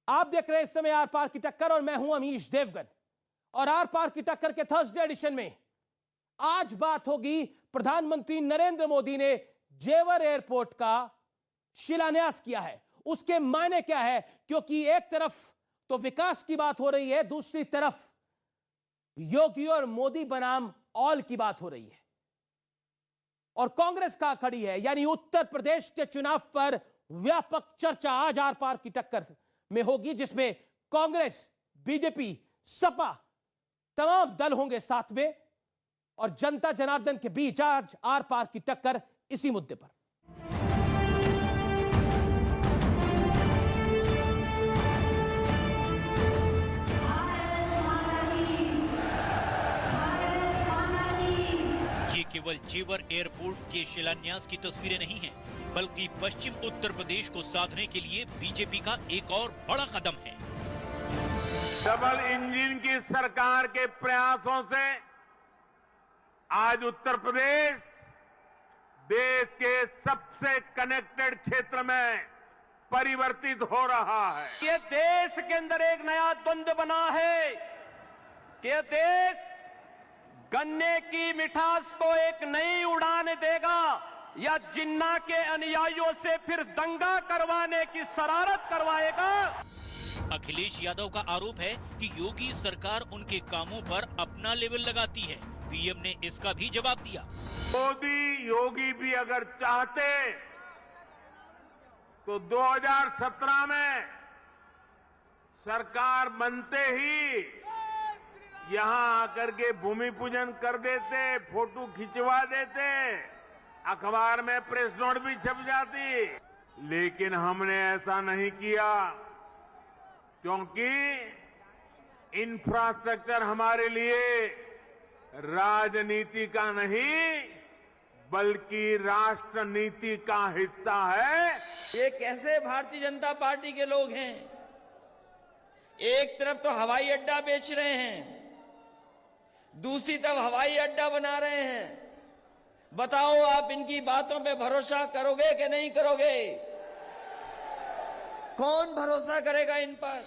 आप देख रहे हैं इस समय आर पार की टक्कर और मैं हूं अमीश देवगन। और आर पार की टक्कर के थर्सडे एडिशन में आज बात होगी, प्रधानमंत्री नरेंद्र मोदी ने जेवर एयरपोर्ट का शिलान्यास किया है, उसके मायने क्या है। क्योंकि एक तरफ तो विकास की बात हो रही है, दूसरी तरफ योगी और मोदी बनाम ऑल की बात हो रही है और कांग्रेस का खड़ी है। यानी उत्तर प्रदेश के चुनाव पर व्यापक चर्चा आज आर पार की टक्कर में होगी, जिसमें कांग्रेस, बीजेपी, सपा तमाम दल होंगे साथ में और जनता जनार्दन के बीच आज आर पार की टक्कर इसी मुद्दे पर। ये केवल जेवर एयरपोर्ट के शिलान्यास की तस्वीरें नहीं हैं, बल्कि पश्चिम उत्तर प्रदेश को साधने के लिए बीजेपी का एक और बड़ा कदम है। डबल इंजन की सरकार के प्रयासों से आज उत्तर प्रदेश देश के सबसे कनेक्टेड क्षेत्र में परिवर्तित हो रहा है। ये देश के अंदर एक नया द्वंद्व बना है कि ये देश गन्ने की मिठास को एक नई उड़ान देगा या जिन्ना के अनुयायियों से फिर दंगा करवाने की शरारत करवाएगा। अखिलेश यादव का आरोप है कि योगी सरकार उनके कामों पर अपना लेवल लगाती है। पीएम ने इसका भी जवाब दिया। मोदी योगी भी अगर चाहते तो 2017 में सरकार बनते ही यहां आकर के भूमि पूजन कर देते, फोटो खिंचवा देते, अखबार में प्रेस नोट भी छप जाती। लेकिन हमने ऐसा नहीं किया क्योंकि इंफ्रास्ट्रक्चर हमारे लिए राजनीति का नहीं बल्कि राष्ट्र नीति का हिस्सा है। ये कैसे भारतीय जनता पार्टी के लोग हैं? एक तरफ तो हवाई अड्डा बेच रहे हैं, दूसरी तरफ हवाई अड्डा बना रहे हैं। बताओ आप इनकी बातों पे भरोसा करोगे कि नहीं करोगे? कौन भरोसा करेगा इन पर?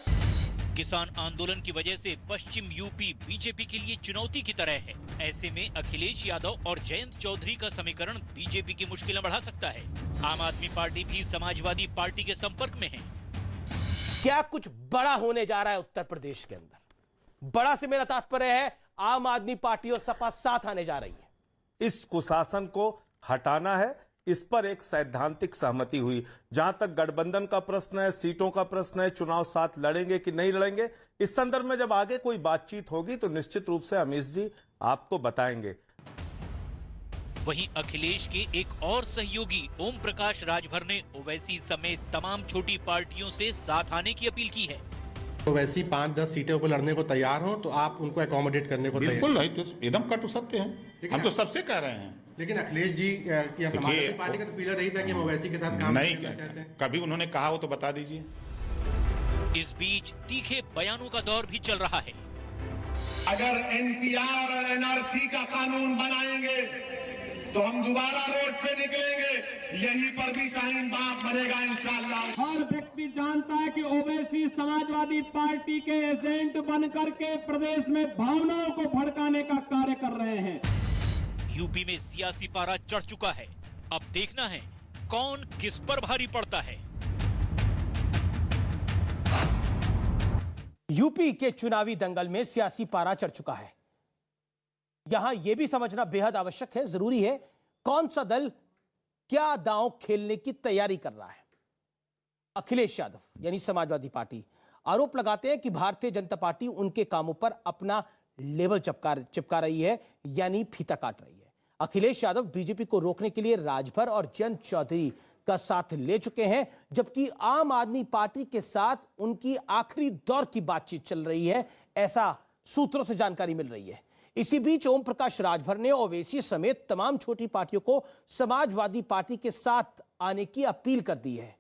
किसान आंदोलन की वजह से पश्चिम यूपी बीजेपी के लिए चुनौती की तरह है। ऐसे में अखिलेश यादव और जयंत चौधरी का समीकरण बीजेपी की मुश्किलें बढ़ा सकता है। आम आदमी पार्टी भी समाजवादी पार्टी के संपर्क में है। क्या कुछ बड़ा होने जा रहा है उत्तर प्रदेश के अंदर? बड़ा से मेरा तात्पर्य है आम आदमी पार्टी और सपा साथ आने जा रही है। इस कुशासन को हटाना है, इस पर एक सैद्धांतिक सहमति हुई। जहां तक गठबंधन का प्रश्न है, सीटों का प्रश्न है, चुनाव साथ लड़ेंगे कि नहीं लड़ेंगे, इस संदर्भ में जब आगे कोई बातचीत होगी तो निश्चित रूप से अमीश जी आपको बताएंगे। वहीं अखिलेश के एक और सहयोगी ओम प्रकाश राजभर ने ओवैसी समेत तमाम छोटी पार्टियों से साथ आने की अपील की है। तो वैसी 5-10 सीटों पर लड़ने को तैयार हो तो आप उनको अकोमोडेट करने को तैयार? बिल्कुल नहीं, तो एकदम कट सकते हैं। हम तो सबसे कह रहे हैं। लेकिन अखिलेश जी या समाजवादी पार्टी का तो पीलर रही था कि हम ओवैसी के साथ काम नहीं करना चाहते हैं। कभी उन्होंने कहा हो तो बता दीजिए। इस बीच तीखे बयानों का दौर भी चल रहा है। अगर एनपीआर और एनआरसी का कानून बनाएंगे तो हम दोबारा रोड पे निकलेंगे, यहीं पर भी शाहीन बाग बनेगा इंशाअल्लाह। हर व्यक्ति जानता है कि ओवैसी समाजवादी पार्टी के एजेंट बनकर के प्रदेश में भावनाओं को भड़काने का कार्य कर रहे हैं। यूपी में सियासी पारा चढ़ चुका है। अब देखना है कौन किस पर भारी पड़ता है। यूपी के चुनावी दंगल में सियासी पारा चढ़ चुका है। यहां यह भी समझना बेहद आवश्यक है, जरूरी है, कौन सा दल क्या दांव खेलने की तैयारी कर रहा है। अखिलेश यादव यानी समाजवादी पार्टी आरोप लगाते हैं कि भारतीय जनता पार्टी उनके कामों पर अपना लेवल चिपका रही है, यानी फीता काट रही है। अखिलेश यादव बीजेपी को रोकने के लिए राजभर और जयंत चौधरी का साथ ले चुके हैं, जबकि आम आदमी पार्टी के साथ उनकी आखिरी दौर की बातचीत चल रही है, ऐसा सूत्रों से जानकारी मिल रही है। इसी बीच ओम प्रकाश राजभर ने ओवैसी समेत तमाम छोटी पार्टियों को समाजवादी पार्टी के साथ आने की अपील कर दी है।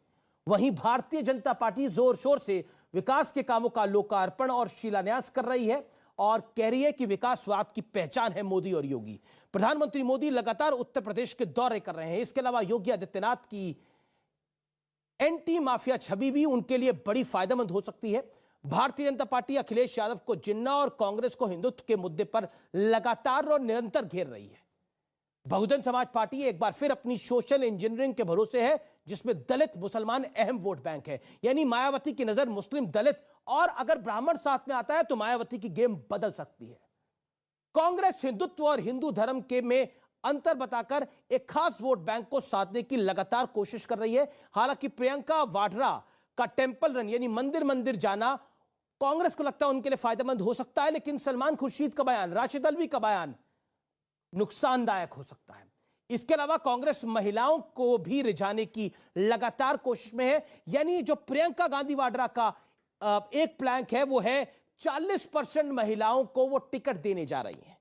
वहीं भारतीय जनता पार्टी जोर शोर से विकास के कामों का लोकार्पण और शिलान्यास कर रही है और कह रही है कि विकासवाद की पहचान है मोदी और योगी। प्रधानमंत्री मोदी लगातार उत्तर प्रदेश के दौरे कर रहे हैं। इसके अलावा योगी आदित्यनाथ की एंटी माफिया छवि भी उनके लिए बड़ी फायदेमंद हो सकती है। भारतीय जनता पार्टी अखिलेश यादव को जिन्ना और कांग्रेस को हिंदुत्व के मुद्दे पर लगातार और निरंतर घेर रही है। बहुजन समाज पार्टी एक बार फिर अपनी सोशल इंजीनियरिंग के भरोसे है, जिसमें दलित मुसलमान अहम वोट बैंक है। यानी मायावती की नजर मुस्लिम, दलित और अगर ब्राह्मण साथ में आता है तो मायावती की गेम बदल सकती है। कांग्रेस हिंदुत्व और हिंदू धर्म के में अंतर बताकर एक खास वोट बैंक को साधने की लगातार कोशिश कर रही है। हालांकि प्रियंका वाड्रा का टेंपल रन यानी मंदिर मंदिर जाना कांग्रेस को लगता है उनके लिए फायदेमंद हो सकता है, लेकिन सलमान खुर्शीद का बयान, राशिद अल्वी का बयान नुकसानदायक हो सकता है। इसके अलावा कांग्रेस महिलाओं को भी रिझाने की लगातार कोशिश में है। यानी जो प्रियंका गांधी वाड्रा का एक प्लैंक है वो है 40% महिलाओं को वो टिकट देने जा रही हैं।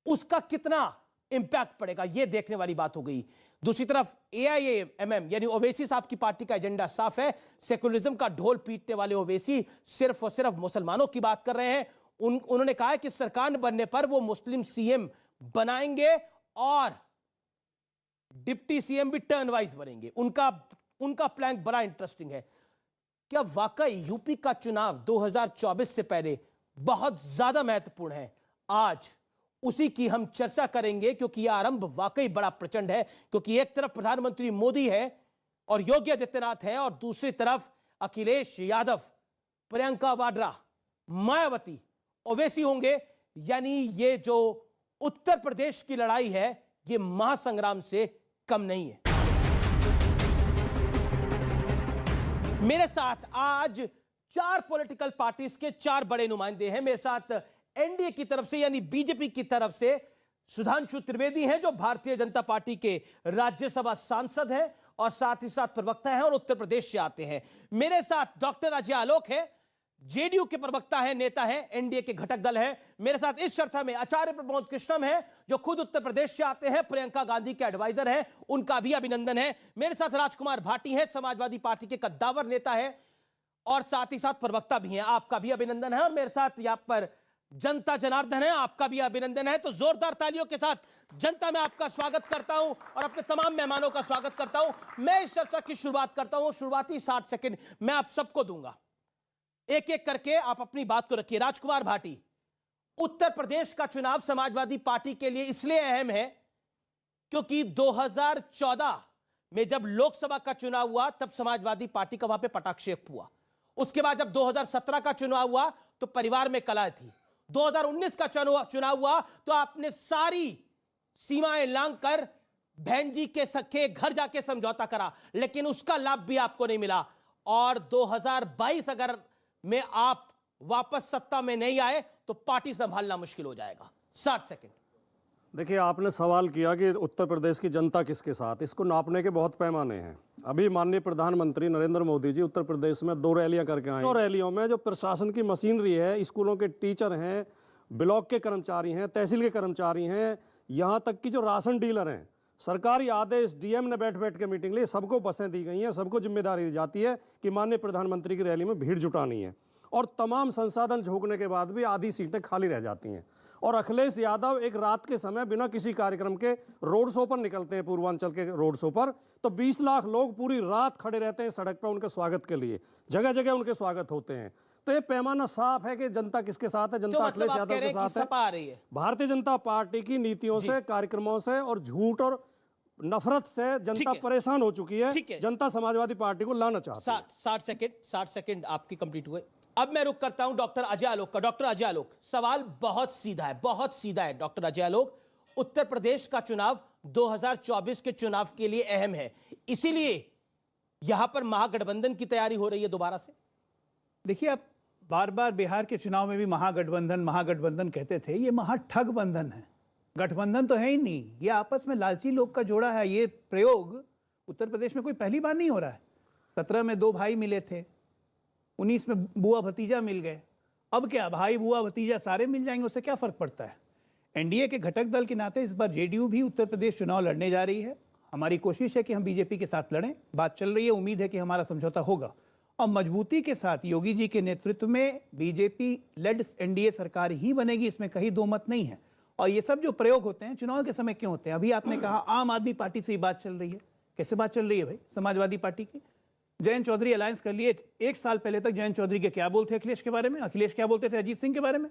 उसका कितना इंपैक्ट पड़ेगा ये देखने वाली बात हो गई। दूसरी तरफ AIMM यानी ओवैसी साहब की पार्टी का एजेंडा साफ है। सेकुलरिज्म का ढोल पीटने वाले ओवैसी सिर्फ और सिर्फ मुसलमानों की बात कर रहे हैं। उन्होंने कहा है कि सरकार बनने पर वो मुस्लिम CM बनाएंगे और डिप्टी CM भी टर्न वाइज बनेंगे। उनका प्लान बड़ा इंटरेस्टिंग है। क्या वाकई यूपी का चुनाव 2024 से पहले बहुत ज्यादा महत्वपूर्ण है? आज उसी की हम चर्चा करेंगे, क्योंकि यह आरंभ वाकई बड़ा प्रचंड है। क्योंकि एक तरफ प्रधानमंत्री मोदी है और योगी आदित्यनाथ है, और दूसरी तरफ अखिलेश यादव, प्रियंका वाड्रा, मायावती, ओवैसी होंगे। यानी ये जो उत्तर प्रदेश की लड़ाई है ये महासंग्राम से कम नहीं है। मेरे साथ आज 4 पॉलिटिकल पार्टीज के 4 बड़े नुमाइंदे हैं। मेरे साथ एनडीए की तरफ से यानी बीजेपी की तरफ से सुधांशु त्रिवेदी हैं, जो भारतीय जनता पार्टी के राज्यसभा सांसद हैं और साथ ही साथ प्रवक्ता हैं और उत्तर प्रदेश से आते हैं। मेरे साथ डॉक्टर अजय आलोक है, जेडीयू के प्रवक्ता है, नेता है, एनडीए के घटक दल है। मेरे साथ इस चर्चा में आचार्य प्रमोद कृष्णम है, जो खुद उत्तर प्रदेश से आते हैं, प्रियंका गांधी के एडवाइजर हैं, उनका भी अभिनंदन है। मेरे साथ राजकुमार भाटी है, समाजवादी पार्टी के कद्दावर नेता है और साथ ही साथ प्रवक्ता भी हैं, आपका भी अभिनंदन है। और मेरे साथ यहां पर जनता जनार्दन है, आपका भी अभिनंदन है। तो जोरदार तालियों के साथ जनता में आपका स्वागत करता हूं और अपने तमाम मेहमानों का स्वागत करता हूं। मैं इस चर्चा की शुरुआत करता हूं। शुरुआती 60 सेकंड मैं आप सबको दूंगा, एक एक करके आप अपनी बात को रखिए। राजकुमार भाटी, उत्तर प्रदेश का चुनाव समाजवादी पार्टी के लिए इसलिए अहम है क्योंकि 2014 में जब लोकसभा का चुनाव हुआ तब समाजवादी पार्टी का वहां पे पटाक्षेप हुआ। उसके बाद जब 2017 का चुनाव हुआ तो परिवार में कलह थी। 2019 का चुनाव हुआ तो आपने सारी सीमाएं लांघकर बहन जी के सखे घर जाके समझौता करा, लेकिन उसका लाभ भी आपको नहीं मिला। और 2022 अगर में आप वापस सत्ता में नहीं आए तो पार्टी संभालना मुश्किल हो जाएगा। 60 सेकंड। देखिए, आपने सवाल किया कि उत्तर प्रदेश की जनता किसके साथ, इसको नापने के बहुत पैमाने हैं। अभी माननीय प्रधानमंत्री नरेंद्र मोदी जी उत्तर प्रदेश में 2 रैलियां करके आए। 2 रैलियों में जो प्रशासन की मशीनरी है, स्कूलों के टीचर हैं, ब्लॉक के कर्मचारी हैं, तहसील के कर्मचारी हैं, यहाँ तक कि जो राशन डीलर हैं, सरकारी आदेश डीएम ने बैठ के मीटिंग ली, सबको बसें दी गई हैं, सबको जिम्मेदारी दी जाती है कि माननीय प्रधानमंत्री की रैली में भीड़ जुटानी है। और तमाम संसाधन झोंकने के बाद भी आधी सीटें खाली रह जाती हैं। और अखिलेश यादव एक रात के समय बिना किसी कार्यक्रम के रोड शो पर निकलते हैं, पूर्वांचल के रोड शो पर, तो 20 लाख लोग पूरी रात खड़े रहते हैं सड़क पर उनके स्वागत के लिए, जगह जगह उनके स्वागत होते हैं। तो ये पैमाना साफ है कि जनता किसके साथ है। जनता अखिलेश यादव के साथ है। भारतीय जनता पार्टी की नीतियों से, कार्यक्रमों से और झूठ और नफरत से जनता परेशान हो चुकी है। जनता समाजवादी पार्टी को लाना चाहती है। 60 सेकंड आपकी कंप्लीट हुए। अब मैं रुक करता हूं डॉक्टर अजय आलोक का। डॉक्टर अजय आलोक, सवाल बहुत सीधा है, बहुत सीधा है। डॉक्टर अजय आलोक, उत्तर प्रदेश का चुनाव 2024 के चुनाव के लिए अहम है, इसीलिए यहां पर महागठबंधन की तैयारी हो रही है दोबारा से। देखिए, आप बार बार बिहार के चुनाव में भी महागठबंधन कहते थे, ये महाठग बंधन है। गठबंधन तो है ही नहीं, ये आपस में लालची लोग का जोड़ा है। ये प्रयोग उत्तर प्रदेश में कोई पहली बार नहीं हो रहा है। 17 में 2 भाई मिले थे, 19 में बुआ भतीजा मिल गए। अब क्या भाई बुआ भतीजा सारे मिल जाएंगे, उससे क्या फर्क पड़ता है। एनडीए के घटक दल के नाते इस बार जेडीयू भी उत्तर प्रदेश चुनाव लड़ने जा रही है। हमारी कोशिश है कि हम बीजेपी के साथ लड़ें, बात चल रही है, उम्मीद है कि हमारा समझौता होगा। और मजबूती के साथ योगी जी के नेतृत्व में बीजेपी लेड एनडीए सरकार ही बनेगी, इसमें कहीं दो मत नहीं है। और ये सब जो प्रयोग होते हैं चुनाव के समय क्यों होते हैं? अभी आपने कहा आम आदमी पार्टी से ही बात चल रही है। कैसे बात चल रही है भाई? समाजवादी पार्टी की जयंत चौधरी अलायंस कर लिए। एक साल पहले तक जयंत चौधरी के क्या बोलते अखिलेश के बारे में, अखिलेश क्या बोलते थे अजीत सिंह के बारे में।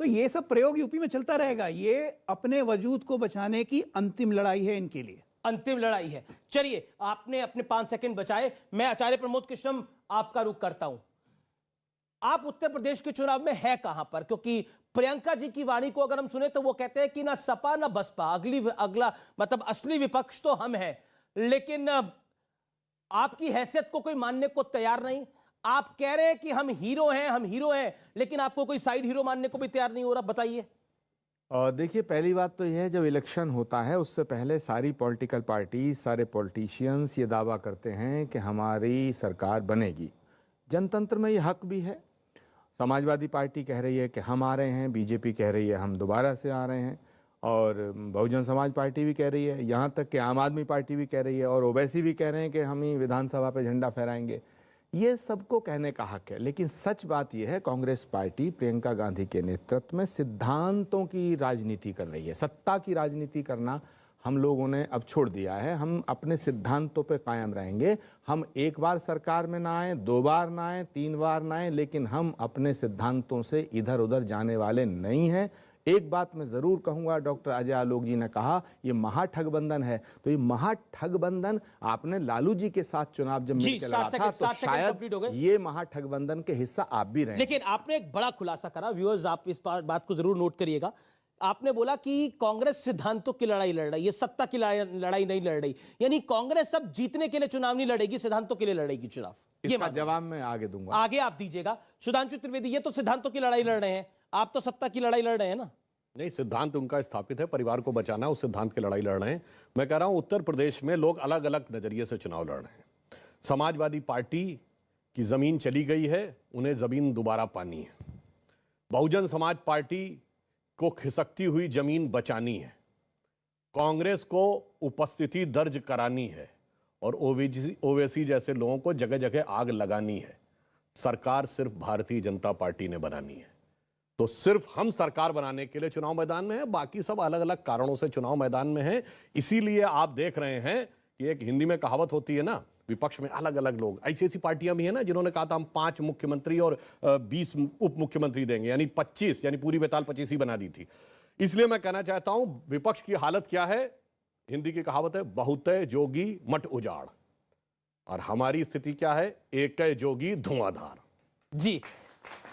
तो ये सब प्रयोग यूपी में चलता रहेगा। ये अपने वजूद को बचाने की अंतिम लड़ाई है इनके लिए, अंतिम लड़ाई है। चलिए, आपने अपने 5 सेकंड बचाए। मैं आचार्य प्रमोद कृष्णम आपका रुख करता हूं। आप उत्तर प्रदेश के चुनाव में है कहां पर? क्योंकि प्रियंका जी की वाणी को अगर हम सुने तो वो कहते हैं कि ना सपा ना बसपा, अगला मतलब असली विपक्ष तो हम हैं, लेकिन आपकी हैसियत को कोई मानने को तैयार नहीं। आप कह रहे हैं कि हम हीरो हैं, लेकिन आपको कोई साइड हीरो मानने को भी तैयार नहीं हो रहा। बताइए। देखिए, पहली बात तो यह है, जब इलेक्शन होता है उससे पहले सारी पॉलिटिकल पार्टी, सारे पॉलिटिशियंस ये दावा करते हैं कि हमारी सरकार बनेगी। जनतंत्र में ये हक भी है। समाजवादी पार्टी कह रही है कि हम आ रहे हैं, बीजेपी कह रही है हम दोबारा से आ रहे हैं, और बहुजन समाज पार्टी भी कह रही है, यहाँ तक कि आम आदमी पार्टी भी कह रही है, और ओवैसी भी कह रहे हैं कि हम ही विधानसभा पे झंडा फहराएंगे। ये सबको कहने का हक है, लेकिन सच बात यह है, कांग्रेस पार्टी प्रियंका गांधी के नेतृत्व में सिद्धांतों की राजनीति कर रही है। सत्ता की राजनीति करना हम लोगों ने अब छोड़ दिया है। हम अपने सिद्धांतों पे कायम रहेंगे। हम एक बार सरकार में ना आए, 2 बार ना आए, 3 बार ना आए, लेकिन हम अपने सिद्धांतों से इधर उधर जाने वाले नहीं हैं। एक बात मैं जरूर कहूंगा, डॉक्टर अजय आलोक जी ने कहा ये महाठगबंधन है, तो ये महाठगबंधन आपने लालू जी के साथ चुनाव जब मिलकर लड़ा था, तो शायद ये महाठगबंधन के हिस्सा आप भी रहे। लेकिन आपने एक बड़ा खुलासा करा, व्यूअर्स आप इस बात को जरूर नोट करिएगा। आपने बोला कि कांग्रेस सिद्धांतों की लड़ाई लड़ रही है, सत्ता की लड़ाई नहीं लड़ रही। यानी कांग्रेस अब जीतने के लिए चुनाव नहीं लड़ेगी, सिद्धांतों के लिए लड़ेगी चुनाव। इसका जवाब मैं आगे दूंगा। आगे आप दीजिएगा। सुधांशु त्रिवेदी, ये तो सिद्धांतों की लड़ाई लड़ रहे हैं, आप तो सत्ता की लड़ाई लड़ रहे हैं ना? नहीं, सिद्धांत उनका स्थापित है, परिवार को बचाना, उस सिद्धांत की लड़ाई लड़ रहे हैं। मैं कह रहा हूं उत्तर प्रदेश में लोग अलग अलग नजरिए से चुनाव लड़ रहे हैं। समाजवादी पार्टी की जमीन चली गई है, उन्हें जमीन दोबारा पानी है। बहुजन समाज पार्टी को खिसकती हुई जमीन बचानी है। कांग्रेस को उपस्थिति दर्ज करानी है, और ओवैसी जैसे लोगों को जगह जगह आग लगानी है। सरकार सिर्फ भारतीय जनता पार्टी ने बनानी है। तो सिर्फ हम सरकार बनाने के लिए चुनाव मैदान में है, बाकी सब अलग अलग कारणों से चुनाव मैदान में है। इसीलिए आप देख रहे हैं कि एक हिंदी में कहावत होती है ना, विपक्ष में अलग अलग लोग, ऐसी ऐसी पार्टियां भी हैं ना जिन्होंने कहा था हम 5 मुख्यमंत्री और 20 उप मुख्यमंत्री देंगे, यानी 25, यानी पूरी बेताल 25 ही बना दी थी। इसलिए मैं कहना चाहता हूं विपक्ष की हालत क्या है। हिंदी की कहावत है, बहुते जोगी मठ उजाड़, और हमारी स्थिति क्या है, एक जोगी धुआंधार। जी,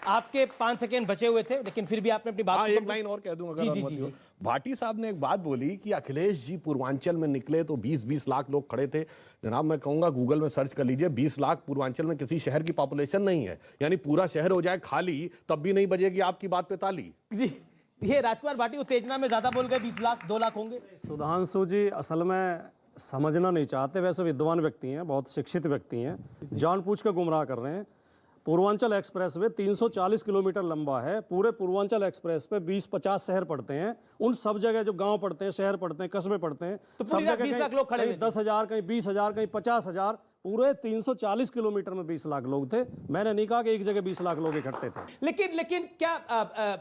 आपके 5 सेकंड बचे हुए थे, लेकिन फिर भी आपने अपनी बात एक लाइन और कह दूं अगर अनुमति हो। भाटी साहब ने एक बात बोली कि अखिलेश जी पूर्वांचल में निकले तो 20-20 लाख लोग खड़े थे। जनाब, मैं कहूंगा गूगल में सर्च कर लीजिए, 20 लाख पूर्वांचल में किसी शहर की पॉपुलेशन नहीं है। यानी पूरा शहर हो जाए खाली, तब भी नहीं बजेगी आपकी बात पे ताली। जी, ये राजकुमार भाटी उत्तेजना में ज्यादा बोल गए, 20 लाख 2 लाख होंगे। सुधांशु जी असल में समझना नहीं चाहते, वैसे विद्वान व्यक्ति हैं, बहुत शिक्षित व्यक्ति हैं, जानबूझ कर गुमराह कर रहे हैं। पूर्वांचल एक्सप्रेस वे 340 किलोमीटर लंबा है। पूरे पूर्वांचल एक्सप्रेस पे 20-50 शहर पड़ते हैं। उन सब जगह जो गांव पड़ते हैं, शहर पड़ते हैं, कस्बे पड़ते हैं, तो सब जगह 20 लाख लोग खड़े थे। 10,000, कहीं 20,000, कहीं 50,000, पूरे 340 किलोमीटर में 20 लाख लोग थे। मैंने नहीं कहा कि एक जगह 20 लाख लोग इकट्ठे थे। लेकिन क्या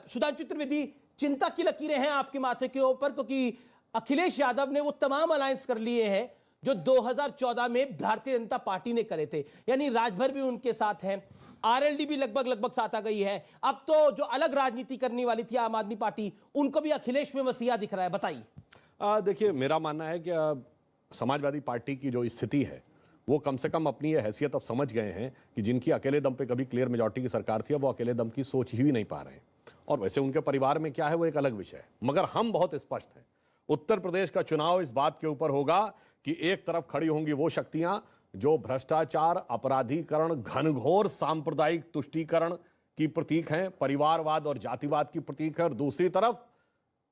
सुधांशु त्रिवेदी, चिंता की लकीरें हैं आपके माथे के ऊपर? क्योंकि अखिलेश यादव ने वो तमाम अलायंस कर लिए हैं जो 2014 में भारतीय जनता पार्टी ने करे थे। यानी राजभर भी उनके साथ है, आरएलडी भी लगभग साथ आ गई है। अब तो जो अलग राजनीति करने वाली थी आम आदमी पार्टी, उनको भी अखिलेश में मसीहा दिख रहा है। बताइए। देखिए, मेरा मानना है कि समाजवादी पार्टी की जो स्थिति है वो कम से कम अपनी ये हैसियत अब समझ गए हैं कि जिनकी अकेले दम पे कभी क्लियर मेजॉरिटी की सरकार थी, अब वो अकेले दम की सोच ही नहीं पा रहे हैं। और वैसे उनके परिवार में क्या है वो एक अलग विषय है, मगर हम बहुत स्पष्ट हैं। उत्तर प्रदेश का चुनाव इस बात के ऊपर होगा कि एक तरफ खड़ी होंगी वो शक्तियां जो भ्रष्टाचार, अपराधीकरण, घनघोर सांप्रदायिक तुष्टीकरण की प्रतीक हैं, परिवारवाद और जातिवाद की प्रतीक है, और दूसरी तरफ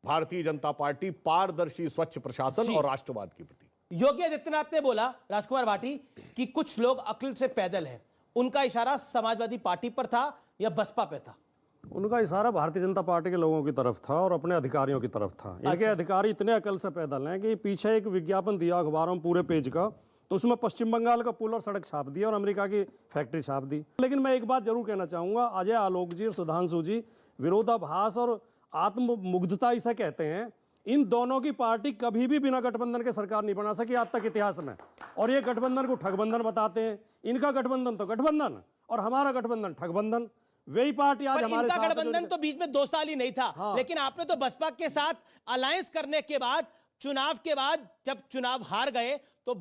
भारतीय जनता पार्टी पारदर्शी, स्वच्छ प्रशासन और राष्ट्रवाद की प्रतीक। योगी आदित्यनाथ ने बोला, राजकुमार भाटी, कि कुछ लोग अक्ल से पैदल हैं। उनका इशारा समाजवादी पार्टी पर था या बसपा पे था? उनका इशारा भारतीय जनता पार्टी के लोगों की तरफ था और अपने अधिकारियों की तरफ था। इनके अधिकारी इतने अकल से पैदल हैं कि पीछे एक विज्ञापन दिया अखबारों में पूरे पेज का, तो उसमें पश्चिम बंगाल का पुल और सड़क छाप दिया और अमेरिका की फैक्ट्री छाप दी। लेकिन मैं एक बात जरूर कहना चाहूँगा, अजय आलोक जी और सुधांशु जी विरोधाभास और आत्ममुग्धता इसे कहते हैं। इन दोनों की पार्टी कभी भी बिना गठबंधन के सरकार नहीं बना सकी आज तक इतिहास में, और ये गठबंधन को ठगबंधन बताते हैं। इनका गठबंधन तो गठबंधन और हमारा गठबंधन ठगबंधन। वही पार्टी आज पर हमारे इनका साथ है गठबंधन तो बीच में 2 साल ही नहीं था। हाँ। लेकिन आपने तो बसपा के साथ अलायंस करने के बाद, चुनाव के बाद जब चुनाव हार गए तो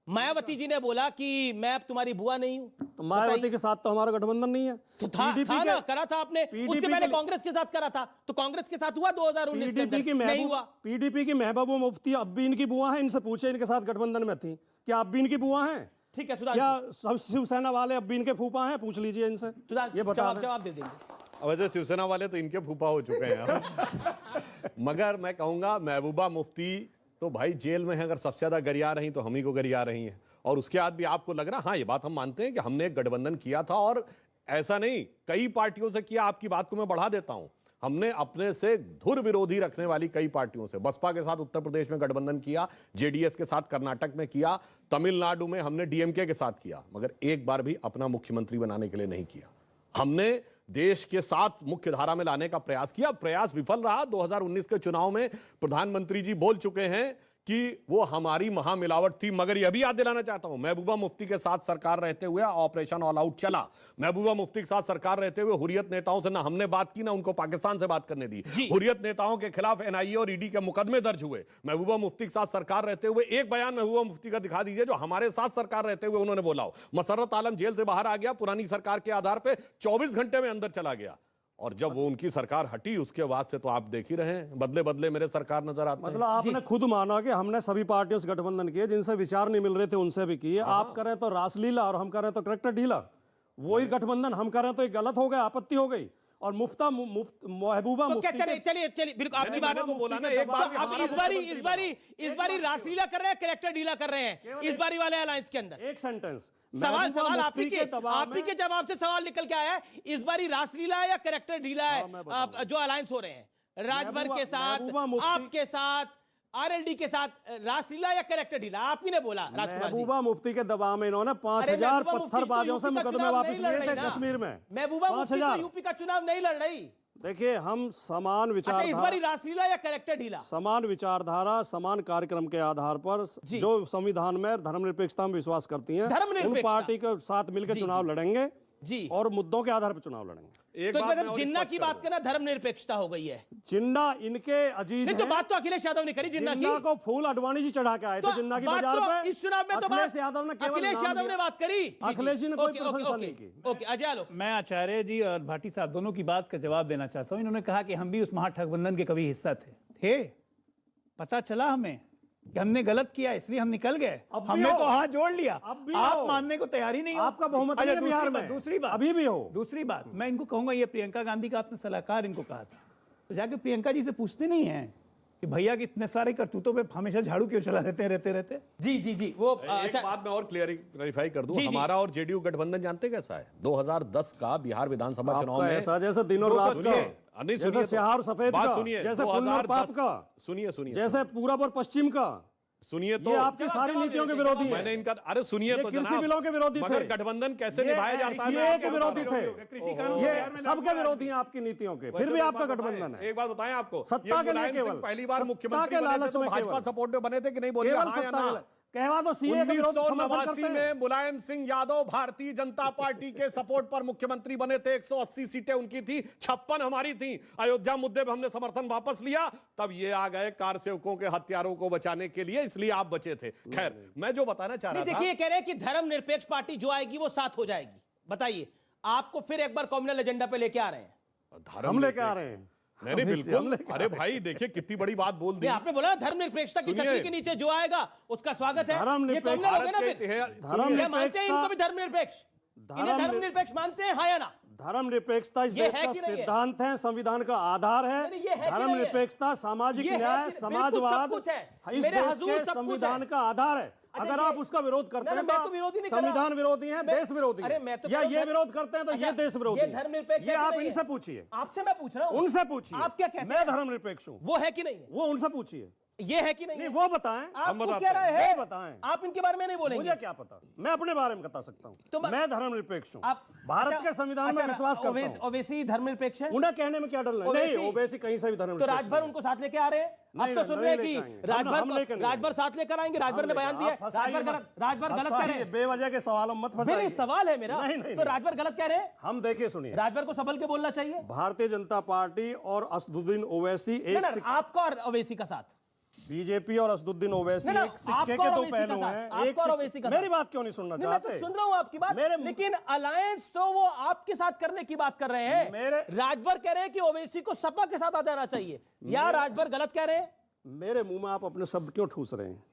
मायावती जी ने बोला कि मैं अब तुम्हारी बुआ नहीं हूं। तो मायावती के साथ तो हमारा गठबंधन नहीं है। तो था ना, करा था आपने, उससे पहले कांग्रेस के साथ करा था, तो कांग्रेस के साथ हुआ 2019 के अंदर, नहीं हुआ। पीडीपी की महबूबा मुफ्ती अब भी इनकी बुआ है, इनसे पूछे इनके साथ गठबंधन में थी क्या अब भी इनकी बुआ हैं? ठीक है क्या शिवसेना वाले अब भी इनके फूफा हैं? पूछ लीजिए इनसे, ये जवाब दे देंगे। वैसे शिवसेना वाले तो इनके फूफा हो चुके हैं। मगर मैं कहूंगा महबूबा मुफ्ती तो भाई जेल में है, अगर सबसे ज्यादा गरिया रही तो हम ही को गरिया रही हैं। और उसके बाद भी आपको लग रहा, हाँ ये बात हम मानते हैं कि हमने एक गठबंधन किया था, और ऐसा नहीं कई पार्टियों से किया। आपकी बात को मैं बढ़ा देता हूं, हमने अपने से धुर विरोधी रखने वाली कई पार्टियों से, बसपा के साथ उत्तर प्रदेश में गठबंधन किया, जेडीएस के साथ कर्नाटक में किया, तमिलनाडु में हमने डीएमके के साथ किया, मगर एक बार भी अपना मुख्यमंत्री बनाने के लिए नहीं किया। हमने देश के साथ मुख्य धारा में लाने का प्रयास किया, प्रयास विफल रहा। 2019 के चुनाव में प्रधानमंत्री जी बोल चुके हैं कि वो हमारी महामिलावट थी, मगर यह भी याद दिलाना चाहता हूं, महबूबा मुफ्ती के साथ सरकार रहते हुए ऑपरेशन ऑल आउट चला। महबूबा मुफ्ती के साथ सरकार रहते हुए हुर्रियत नेताओं से ना हमने बात की, ना उनको पाकिस्तान से बात करने दी। हुर्रियत नेताओं के खिलाफ एनआईए और ईडी के मुकदमे दर्ज हुए। महबूबा मुफ्ती के साथ सरकार रहते हुए एक बयान महबूबा मुफ्ती का दिखा दीजिए जो हमारे साथ सरकार रहते हुए उन्होंने बोला हो। मसर्रत आलम जेल से बाहर आ गया, पुरानी सरकार के आधार पर 24 घंटे में अंदर चला गया, और जब वो उनकी सरकार हटी उसके बाद से तो आप देख ही रहे हैं, बदले बदले मेरे सरकार नजर आती है। मतलब आपने खुद माना कि हमने सभी पार्टियों से गठबंधन किए, जिनसे विचार नहीं मिल रहे थे उनसे भी किए। आप करें तो रासलीला और हम करें तो करेक्टर ढीला, वही गठबंधन हम करें तो एक गलत हो गया, आपत्ति हो गई। और महबूबा तो क्या, चलिए बिल्कुल आपकी बात तो बोला ना, एक बार अब इस बारी रासलीला कर रहे हैं, करेक्टर ढीला कर रहे हैं इस बारी वाले अलायंस के अंदर। एक सेंटेंस सवाल आप ही के जवाब से सवाल निकल के आया है, इस बारी रासलीला या करेक्टर ढीला है जो अलायंस हो रहे हैं राजभर के साथ, आपके साथ, आरएलडी के साथ, रासलीला या करेक्टर ढीला? आप ही ने बोला। महबूबा मुफ्ती के दबाव में इन्होंने 5000 पत्थरबाजों से मुकदमे वापस लिए थे कश्मीर में। महबूबा मुफ्ती तो यूपी का चुनाव नहीं लड़ रही। देखिए हम समान विचारधारा, इस बारी रासलीला या करेक्टर ढीला? समान विचारधारा, समान कार्यक्रम के आधार पर जो संविधान में धर्मनिरपेक्षता में विश्वास करती हैं, उन पार्टी के साथ मिलकर चुनाव लड़ेंगे जी, और मुद्दों के आधार पर चुनाव लड़ेंगे। तो जिन्ना की बात करना धर्मनिरपेक्षता हो गई है? जिन्ना इनके अजीज नहीं, तो बात तो अखिलेश यादव ने करी। जिन्ना को फूल अडवाणी जी चढ़ा के आए थे जिन्ना की बाजार पे। इस चुनाव में तो अखिलेश यादव ने बात करी, अखिलेश जी ने कोई प्रशंसा नहीं की। ओके, अजय आलोक। मैं आचार्य जी और भाटी साहब दोनों की बात का जवाब देना चाहता हूं। इन्होंने कहा कि हम भी उस महागठबंधन के कभी हिस्सा थे। पता चला हमें कि हमने गलत किया, इसलिए हम निकल गए। हमने तो हाथ जोड़ लिया, आप मानने को तैयार ही नहीं हो। आपका बहुमत है बिहार में। दूसरी बात अभी भी हो। दूसरी बात मैं इनको कहूंगा, ये प्रियंका गांधी का आपने सलाहकार इनको कहा था, तो जाके प्रियंका जी से पूछते नहीं है कि भैया कि इतने सारे करतूतों पे हमेशा झाड़ू क्यों चला देते रहते। जी वो एक बात मैं और क्लियरिफाई कर दूं, हमारा और जेडीयू गठबंधन जानते कैसा है? 2010 का बिहार विधानसभा चुनाव में ऐसा जैसे दिनों रात का, जैसे सिहार सफेद का, जैसे पुन्नर पाप का, सुनिए जैसे पूरब और पश्चिम का, सुनिए तो ये आपकी सारी नीतियों के विरोधी है। मैंने इनका, अरे सुनिए तो कृषि बिलों के विरोधी थे, मगर गठबंधन कैसे निभाया जाता है? ये के विरोधी थे, ये सबके विरोधी हैं आपकी नीतियों के, फिर भी आपका गठबंधन है। एक बात बताएं आपको, सत्ता के लिए केवल पहली बार मुख्यमंत्री बने थे तो भाजपा सपोर्ट में बने थे कि नहीं? बोलिए हाँ या ना। कहवा दो। 1989 में मुलायम सिंह यादव भारतीय जनता पार्टी के सपोर्ट पर मुख्यमंत्री बने थे, 180 सीटें उनकी थी, 56 हमारी थी। अयोध्या मुद्दे पर हमने समर्थन वापस लिया, तब ये आ गए कार सेवकों के हत्यारों को बचाने के लिए, इसलिए आप बचे थे। खैर मैं जो बताना चाह रहा था, देखिए कह रहे हैं कि धर्मनिरपेक्ष पार्टी जो आएगी वो साथ हो जाएगी। बताइए, आपको फिर एक बार कम्युनल एजेंडा पे लेके आ रहे हैं? हम लेके आ रहे हैं। नहीं बिल्कुल। अरे भाई देखिए कितनी बड़ी बात बोल दी आपने। बोला धर्मनिरपेक्षता की छतरी के नीचे जो आएगा उसका स्वागत है। ये धर्मनिरपेक्ष मानते हैं इनको भी धर्मनिरपेक्ष? इन्हें धर्मनिरपेक्ष मानते हैं, हाँ या ना? धर्मनिरपेक्षता इस देश का सिद्धांत है, संविधान का आधार है। धर्मनिरपेक्षता, सामाजिक न्याय, समाजवाद इस देश के संविधान का आधार है। अगर आप उसका विरोध करते हैं तो संविधान विरोधी है, देश विरोधी है, या ये विरोध करते हैं तो ये देश विरोधी है। ये आप इनसे पूछिए। आपसे मैं पूछ रहा हूँ, उनसे पूछिए। आप क्या कहते हैं? मैं धर्मनिरपेक्ष हूँ, वो है कि नहीं? वो उनसे पूछिए। ये है कि नहीं? नहीं, वो बताएं। आप बताते क्या राय है? वो बताएं। आप इनके बारे में नहीं बोलेंगे? मुझे क्या पता, मैं अपने बारे में बता सकता हूँ। तो मैं धर्मनिरपेक्ष हूँ, आप भारत के संविधान में विश्वास करता हूँ। ओवैसी धर्मनिरपेक्ष है? उन्हें कहने में क्या डर लगा? नहीं, ओवैसी कहीं से भी तो धर्मनिरपेक्ष राजभर उनको साथ लेके आ रहे हैं। अब तो सुन रहे हैं कि राजभर साथ लेकर आएंगे। राजभर ने बयान दिया, राजभर गलत कह रहे हैं। बेवजह के सवालों मत फंसाइए। सवाल है मेरा। तो राजभर गलत कह रहे हैं? हम देखिए, सुनिए, राजभर को संभल के बोलना चाहिए। भारतीय जनता पार्टी और असदुद्दीन ओवैसी एक आपका और ओवैसी का साथ, बीजेपी और असदुद्दीन ओवैसी एक सिक्के के दो पहलू हैं। मेरी बात क्यों नहीं सुनना चाहते? मैं तो सुन रहा हूं आपकी बात, लेकिन अलायंस तो वो आपके साथ करने की बात कर रहे हैं। राजभर कह रहे हैं कि ओवैसी को सपा के साथ आ जाना चाहिए, या राजभर गलत कह रहे हैं? मेरे मुंह में आप अपने शब्द क्यों ठूस रहे हैं?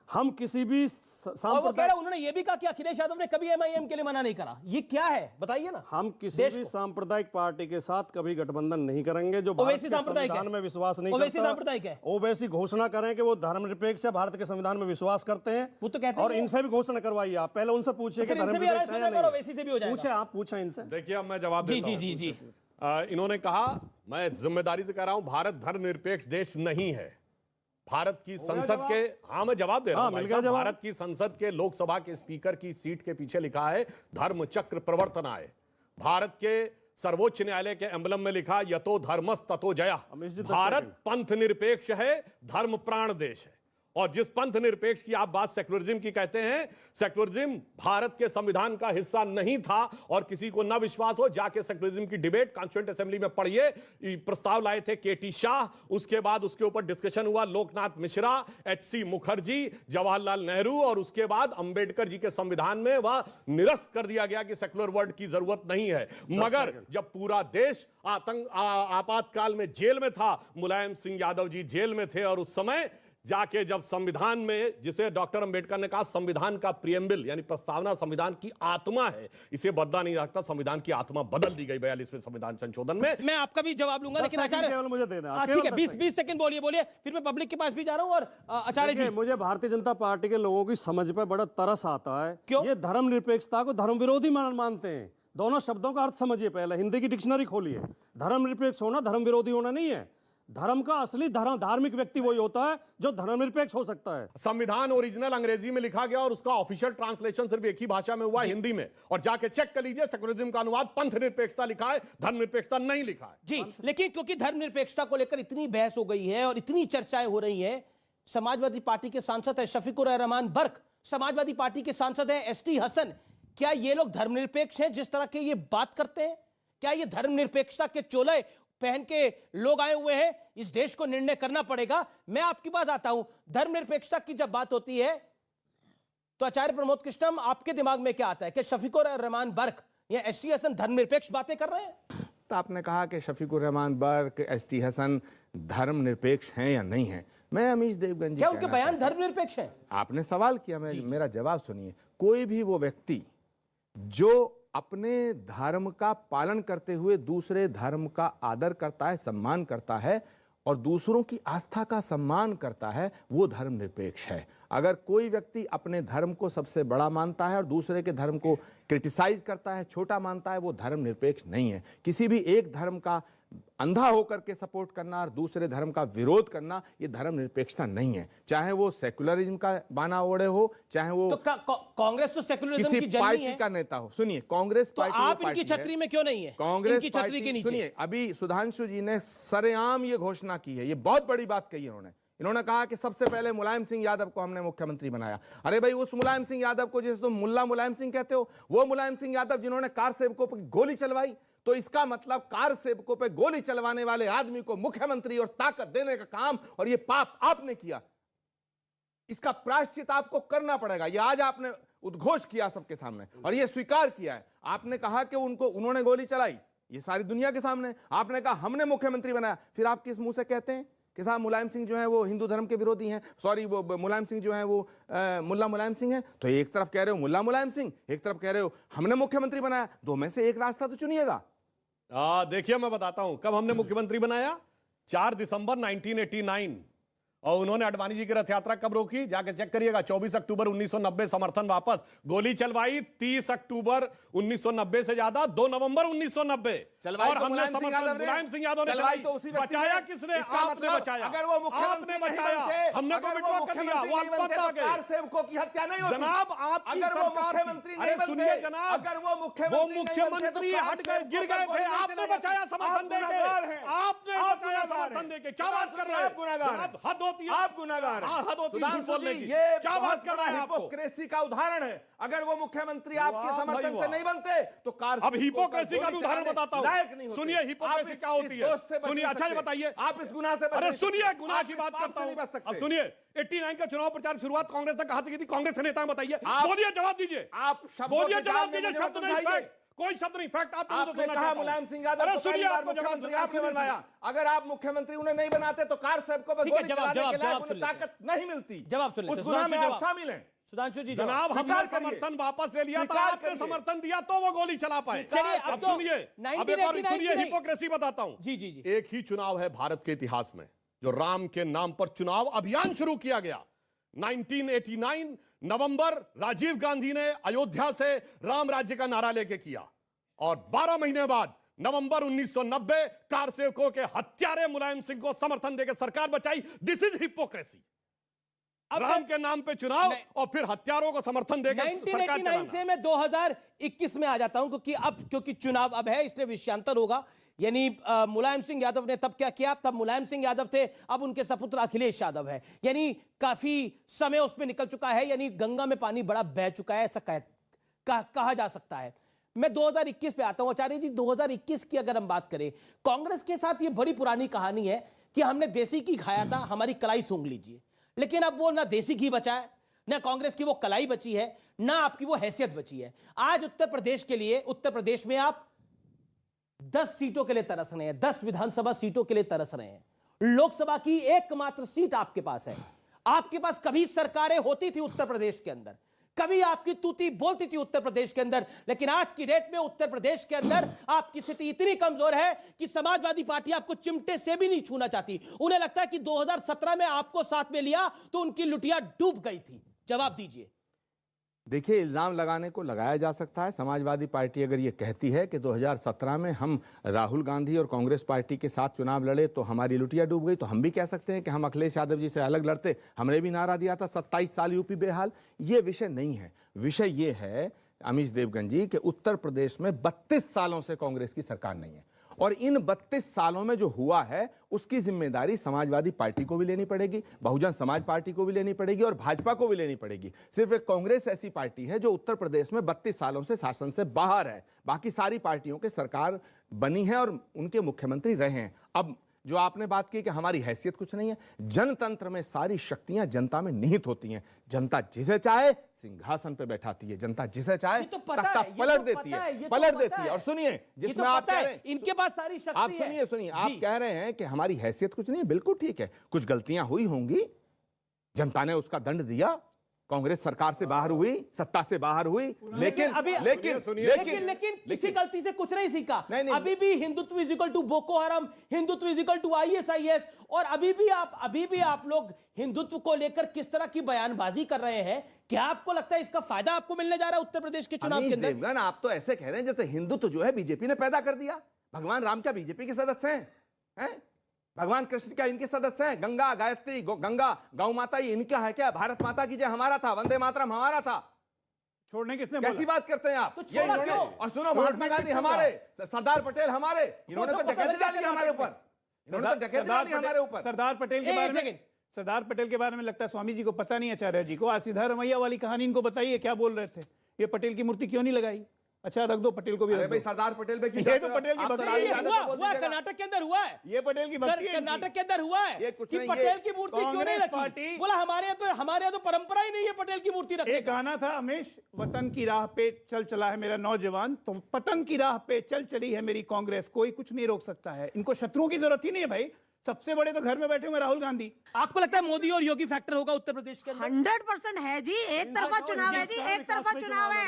हम किसी भी और वो कह रहे हैं, उन्होंने ये भी कहा कि अखिलेश यादव ने कभी एमआईएम के लिए मना नहीं करा। ये क्या है बताइए ना। हम किसी भी सांप्रदायिक पार्टी के साथ कभी गठबंधन नहीं करेंगे जो भारत के संविधान में विश्वास नहीं करता। सांप्रदायिक है। ओवैसी घोषणा करें कि वो धर्मनिरपेक्ष है, भारत के संविधान में विश्वास करते हैं, वो तो कहते हैं। और इनसे भी घोषणा करवाइए। आप पहले उनसे पूछिए कि धर्मनिरपेक्ष है या नहीं। ओवैसी से भी हो जाएगा। पूछे, आप पूछे इनसे। देखिए, अब मैं जवाब देता हूं। जी। इन्होंने कहा, मैं जिम्मेदारी से कह रहा हूं, भारत धर्मनिरपेक्ष देश नहीं है। भारत की संसद के, हाँ मैं जवाब दे रहा हूं, भारत की संसद के लोकसभा के स्पीकर की सीट के पीछे लिखा है धर्म चक्र प्रवर्तनाय। भारत के सर्वोच्च न्यायालय के एम्बलम में लिखा यतो धर्मस ततो जया। भारत पंथ निरपेक्ष है, धर्म प्राण देश है। और जिस पंथ निरपेक्ष की आप बात सेक्युलरिज्म की कहते हैं, सेक्युलरिज्म भारत के संविधान का हिस्सा नहीं था। और किसी को ना विश्वास हो, जाके सेक्युलरिज्म की डिबेट कॉन्स्टिट्यूएंट असेंबली में पढ़िए। प्रस्ताव लाए थे केटी शाह, उसके बाद उसके ऊपर डिस्कशन हुआ लोकनाथ मिश्रा, एचसी मुखर्जी, जवाहरलाल नेहरू, और उसके बाद अंबेडकर जी के संविधान में वह निरस्त कर दिया गया कि सेक्युलर वर्ड की जरूरत नहीं है। मगर जब पूरा देश आपातकाल में जेल में था, मुलायम सिंह यादव जी जेल में थे, और उस समय जाके जब संविधान में, जिसे डॉक्टर अंबेडकर ने कहा संविधान का प्रियम्बल यानी प्रस्तावना संविधान की आत्मा है, इसे बदला नहीं जा सकता, संविधान की आत्मा बदल दी गई 42वें संविधान संशोधन में। मैं आपका भी जवाब लूंगा, लेकिन आचार्य मुझे दे दें। ठीक है, 20 सेकंड बोलिए, फिर मैं पब्लिक के पास भी जा रहा हूं। और आचार्य जी, मुझे भारतीय जनता पार्टी के लोगों की समझ पर बड़ा तरस आता है। क्यों? ये धर्मनिरपेक्षता को धर्म विरोधी मानते हैं। दोनों शब्दों का अर्थ समझिए। पहले हिंदी की डिक्शनरी खोलिए। धर्मनिरपेक्ष होना धर्म विरोधी होना नहीं है। धर्म का असली धार्मिक व्यक्ति वही होता है जो धर्मनिरपेक्ष हो सकता है। संविधान ओरिजिनल अंग्रेजी में लिखा गया और उसका ऑफिशियल ट्रांसलेशन सिर्फ एक ही भाषा में हुआ, हिंदी में। और जाके चेक कर लीजिए, सेक्युलरिज्म का अनुवाद पंथ निरपेक्षता लिखा है, धर्मनिरपेक्षता नहीं लिखा है। जी, लेकिन क्योंकि धर्मनिरपेक्षता को लेकर इतनी बहस हो गई है और इतनी चर्चाएं हो रही हैं, समाजवादी पार्टी के सांसद है शफीकुर रहमान बर्क, समाजवादी पार्टी के सांसद है एसटी हसन, क्या ये लोग धर्मनिरपेक्ष हैं जिस तरह के ये बात करते हैं? क्या ये धर्मनिरपेक्षता के चोले पहन के लोग आए हुए हैं? इस देश को निर्णय करना पड़ेगा। मैं आपकी बात आता हूं, धर्मनिरपेक्षता की जब बात होती है तो आचार्य प्रमोद कृष्णम, आपके दिमाग में क्या आता है कि शफीकुर रहमान बर्क या एसटी हसन धर्मनिरपेक्ष बातें कर रहे हैं? तो आपने कहा कि शफीकुर रहमान बर्क, एसटी हसन धर्मनिरपेक्ष हैं या नहीं हैं। मैं अमीश देवगन जी, क्या उनके बयान धर्मनिरपेक्ष है? आपने सवाल किया, मेरा जवाब सुनिए। कोई भी वो व्यक्ति जो अपने धर्म का पालन करते हुए दूसरे धर्म का आदर करता है, सम्मान करता है और दूसरों की आस्था का सम्मान करता है, वो धर्मनिरपेक्ष है। अगर कोई व्यक्ति अपने धर्म को सबसे बड़ा मानता है और दूसरे के धर्म को क्रिटिसाइज करता है, छोटा मानता है, वो धर्मनिरपेक्ष नहीं है। किसी भी एक धर्म का अंधा होकर के सपोर्ट करना और दूसरे धर्म का विरोध करना, ये धर्मनिरपेक्षता नहीं है। चाहे वो सेक्युलरिज्म का बाना ओढ़े हो, चाहे वो तो कांग्रेस तो सेक्युलरिज्म किसी की जननी पार्टी है। का नेता हो। सुनिए, कांग्रेस तो पार्टी, आप इनकी छतरी में क्यों नहीं है? कांग्रेस इनकी छतरी के नीचे सुनिए, अभी सुधांशु जी ने सरेआम ये घोषणा की है, ये बहुत बड़ी बात कही है इन्होंने कहा कि सबसे पहले मुलायम सिंह यादव को हमने मुख्यमंत्री बनाया। अरे भाई, उस मुलायम सिंह यादव को जिसे तुम मुल्ला मुलायम सिंह कहते हो, वो मुलायम सिंह यादव जिन्होंने कार सेवकों पर गोली चलवाई, तो इसका मतलब कार सेवकों पे गोली चलवाने वाले आदमी को मुख्यमंत्री और ताकत देने का काम और ये पाप आपने किया। इसका प्रायश्चित आपको करना पड़ेगा। ये आज आपने उद्घोष किया सबके सामने और ये स्वीकार किया है। आपने कहा कि उन्होंने गोली चलाई, ये सारी दुनिया के सामने। आपने कहा हमने मुख्यमंत्री बनाया, फिर आप किस मुंह से कहते हैं कि साहब मुलायम सिंह जो है वो हिंदू धर्म के विरोधी हैं, सॉरी वो मुलायम सिंह जो है वो मुल्ला मुलायम सिंह है। तो एक तरफ कह रहे हो मुल्ला मुलायम सिंह, एक तरफ कह रहे हो हमने मुख्यमंत्री बनाया, दो में से एक रास्ता तो चुनिएगा। देखिए, मैं बताता हूं कब हमने मुख्यमंत्री बनाया। 4 दिसंबर 1989 और उन्होंने अडवाणी जी की रथ यात्रा कब रोकी? जाके चेक करिएगा, 24 अक्टूबर 1990 समर्थन वापस, गोली चलवाई 30 अक्टूबर 1990 से ज्यादा 2 नवंबर 1990, और हमने समर्थन मुलायम सिंह यादव ने चलाई। तो बचाया किसने? आपने बचाया। अगर वो मुख्यमंत्री बचाया, हमने तो विड्रॉ कर दिया, वो अलपत आ गए। सेवकों की हत्या नहीं होती जनाब, आपकी अगर वो मुख्यमंत्री नहीं बनते, सुनिए जनाब, अगर वो मुख्यमंत्री हट गए, गिर गए थे, आपने बचाया समर्थन देके, आपने बचाया समर्थन देके। क्या बात कर रहे हैं? हद होती है, आप गुनाहगार हैं। हद होती है झूठ बोलने की। ये क्या बात कर रहे हैं? हिपोक्रेसी का उदाहरण है। अगर वो मुख्यमंत्री आपके समर्थन से नहीं बनते तो कार अब हिपोक्रेसी का भी उदाहरण बताता हूं। सुनिए हिपोक्रेसी क्या होती है, सुनिए। अच्छा ये बताइए, आप इस गुनाह से अरे सुनिए, गुनाह की बात करता हूं। अब सुनिए, 89 का चुनाव प्रचार शुरुआत कांग्रेस ने कहा थी, कांग्रेस के नेता बताइए, बोलिए, जवाब दीजिए, आप बोलिए, जवाब दीजिए, शब्द नहीं, फैक्ट, कोई शब्द नहीं, फैक्ट। आपने कहा मुलायम सिंह यादव को पहली बार मुख्यमंत्री आपने बनवाया। अगर आप मुख्यमंत्री उन्हें नहीं बनाते तो कार साहब को गोली चलाने के लायक उन्हें ताकत नहीं मिलती। जवाब सुन उस गुनाह में आप शामिल हैं। सुधांशु जी जनाब, हमने समर्थन वापस ले लिया था, आपने समर्थन दिया तो वो गोली चला पाए। चलिए, अब सुनिए, अब एक और सुनिए हिपोक्रेसी बताता हूं। जी जी जी। एक ही चुनाव है भारत के इतिहास में जो राम के नाम पर चुनाव अभियान शुरू किया गया। 1989 नवंबर, राजीव गांधी ने अयोध्या से राम राज्य का नारा लेके किया, और 12 महीने बाद नवंबर 1990 कार सेवकों के हत्यारे मुलायम सिंह को समर्थन देकर सरकार बचाई। This is hypocrisy. राम के नाम पे चुनाव और फिर हत्यारों को समर्थन देकर सरकार 1989 से मैं 2021 में आ जाता हूं, क्योंकि चुनाव अब है, इसलिए विषयांतर होगा। यानी मुलायम सिंह यादव ने तब क्या किया? तब मुलायम सिंह यादव थे, अब उनके सपुत्र अखिलेश यादव है। यानी काफी समय उसमें निकल चुका है, यानी गंगा में पानी बड़ा बह चुका है, ऐसा कहा जा सकता है। मैं 2021 पे आता हूं। आचार्य जी, 2021 की अगर हम बात करें, कांग्रेस के साथ ये बड़ी पुरानी कहानी है कि हमने देसी घी खाया था, हमारी कलाई सूंघ लीजिए। लेकिन अब वो ना देसी घी बचा है, ना कांग्रेस की वो कलाई बची है, ना आपकी वो हैसियत बची है। आज उत्तर प्रदेश के लिए, उत्तर प्रदेश में आप 10 सीटों के लिए तरस रहे हैं, 10 विधानसभा सीटों के लिए तरस रहे हैं। लोकसभा की एकमात्र सीट आपके पास है। आपके पास कभी सरकारें होती थी उत्तर प्रदेश के अंदर, कभी आपकी तूती बोलती थी उत्तर प्रदेश के अंदर, लेकिन आज की डेट में उत्तर प्रदेश के अंदर आपकी स्थिति इतनी कमजोर है कि समाजवादी पार्टी आपको चिमटे से भी नहीं छूना चाहती। उन्हें लगता है कि 2017 में आपको साथ में लिया तो उनकी लुटिया डूब गई थी। जवाब दीजिए। देखिए, इल्ज़ाम लगाने को लगाया जा सकता है। समाजवादी पार्टी अगर ये कहती है कि 2017 में हम राहुल गांधी और कांग्रेस पार्टी के साथ चुनाव लड़े तो हमारी लुटिया डूब गई, तो हम भी कह सकते हैं कि हम अखिलेश यादव जी से अलग लड़ते, हमने भी नारा दिया था 27 साल यूपी बेहाल। ये विषय नहीं है। विषय ये है अमीश देवगन जी कि उत्तर प्रदेश में 32 सालों से कांग्रेस की सरकार नहीं है, और इन 32 सालों में जो हुआ है उसकी जिम्मेदारी समाजवादी पार्टी को भी लेनी पड़ेगी, बहुजन समाज पार्टी को भी लेनी पड़ेगी, और भाजपा को भी लेनी पड़ेगी। सिर्फ एक कांग्रेस ऐसी पार्टी है जो उत्तर प्रदेश में 32 सालों से शासन से बाहर है। बाकी सारी पार्टियों के सरकार बनी है और उनके मुख्यमंत्री रहे हैं। अब जो आपने बात की कि हमारी हैसियत कुछ नहीं है, जनतंत्र में सारी शक्तियां जनता में निहित होती हैं। जनता जिसे चाहे सिंहासन पे बैठाती है, जनता जिसे चाहे तख्ता पलट देती है, पलट देती है। और सुनिए, जिसमें आप कह रहे हैं इनके पास सारी शक्ति आप सुनिए, आप कह रहे हैं कि हमारी हैसियत कुछ नहीं है, बिल्कुल ठीक है, कुछ गलतियां हुई होंगी, जनता ने उसका दंड दिया, कांग्रेस सरकार से बाहर हुई, सत्ता से बाहर हुई, लेकिन किसी गलती से कुछ नहीं सीखा। अभी भी Hindutva is equal to Boko Haram, Hindutva is equal to ISIS, और अभी भी आप लोग हिंदुत्व को लेकर किस तरह की बयानबाजी कर रहे हैं। क्या आपको लगता है इसका फायदा आपको मिलने जा रहा है उत्तर प्रदेश के चुनाव के अंदर? आप तो ऐसे कह रहे हैं जैसे हिंदुत्व जो है बीजेपी ने पैदा कर दिया। भगवान राम क्या बीजेपी के सदस्य हैं? भगवान कृष्ण क्या इनके सदस्य हैं? गंगा गायत्री गंगा गौ माता ये इनका है क्या? भारत माता की जय हमारा था, वंदे मातरम हमारा था। छोड़ने किसने कैसी बोला? बात करते हैं आप? तो छोड़ा क्यों? और सुनो, महात्मा गांधी हमारे, सरदार पटेल हमारे, इन्होंने तो डकैती डाली हमारे ऊपर, इन्होंने तो डकैती डाली हमारे ऊपर। सरदार पटेल के बारे में लगता है स्वामी जी को पता नहीं, आचार्य जी को। आज सीधा रमैया वाली कहानी इनको बताइए, क्या बोल रहे थे? ये पटेल की मूर्ति क्यों नहीं लगाई? अच्छा, रख दो, पटेल को भी रख दो। सरदार पटेल पे ये तो पटेल की भक्ति हुआ, कर्नाटक के अंदर हुआ है, ये पटेल की भक्ति, कर्नाटक के अंदर हुआ है कि पटेल की मूर्ति क्यों नहीं रखी? बोला हमारे यहाँ तो परंपरा ही नहीं है पटेल की मूर्ति रखने एक गाना था हमेश, वतन की राह पे चल चला है मेरा नौजवान, तो पतन की राह पे चल चली है मेरी कांग्रेस, कोई कुछ नहीं रोक सकता है। इनको शत्रुओं की जरूरत ही नहीं है भाई, सबसे बड़े तो घर में बैठे हुए राहुल गांधी। आपको लगता है मोदी और योगी फैक्टर होगा उत्तर प्रदेश के अंदर? 100% है जी। एक तरफा चुनाव है जी, एक तरफा चुनाव है।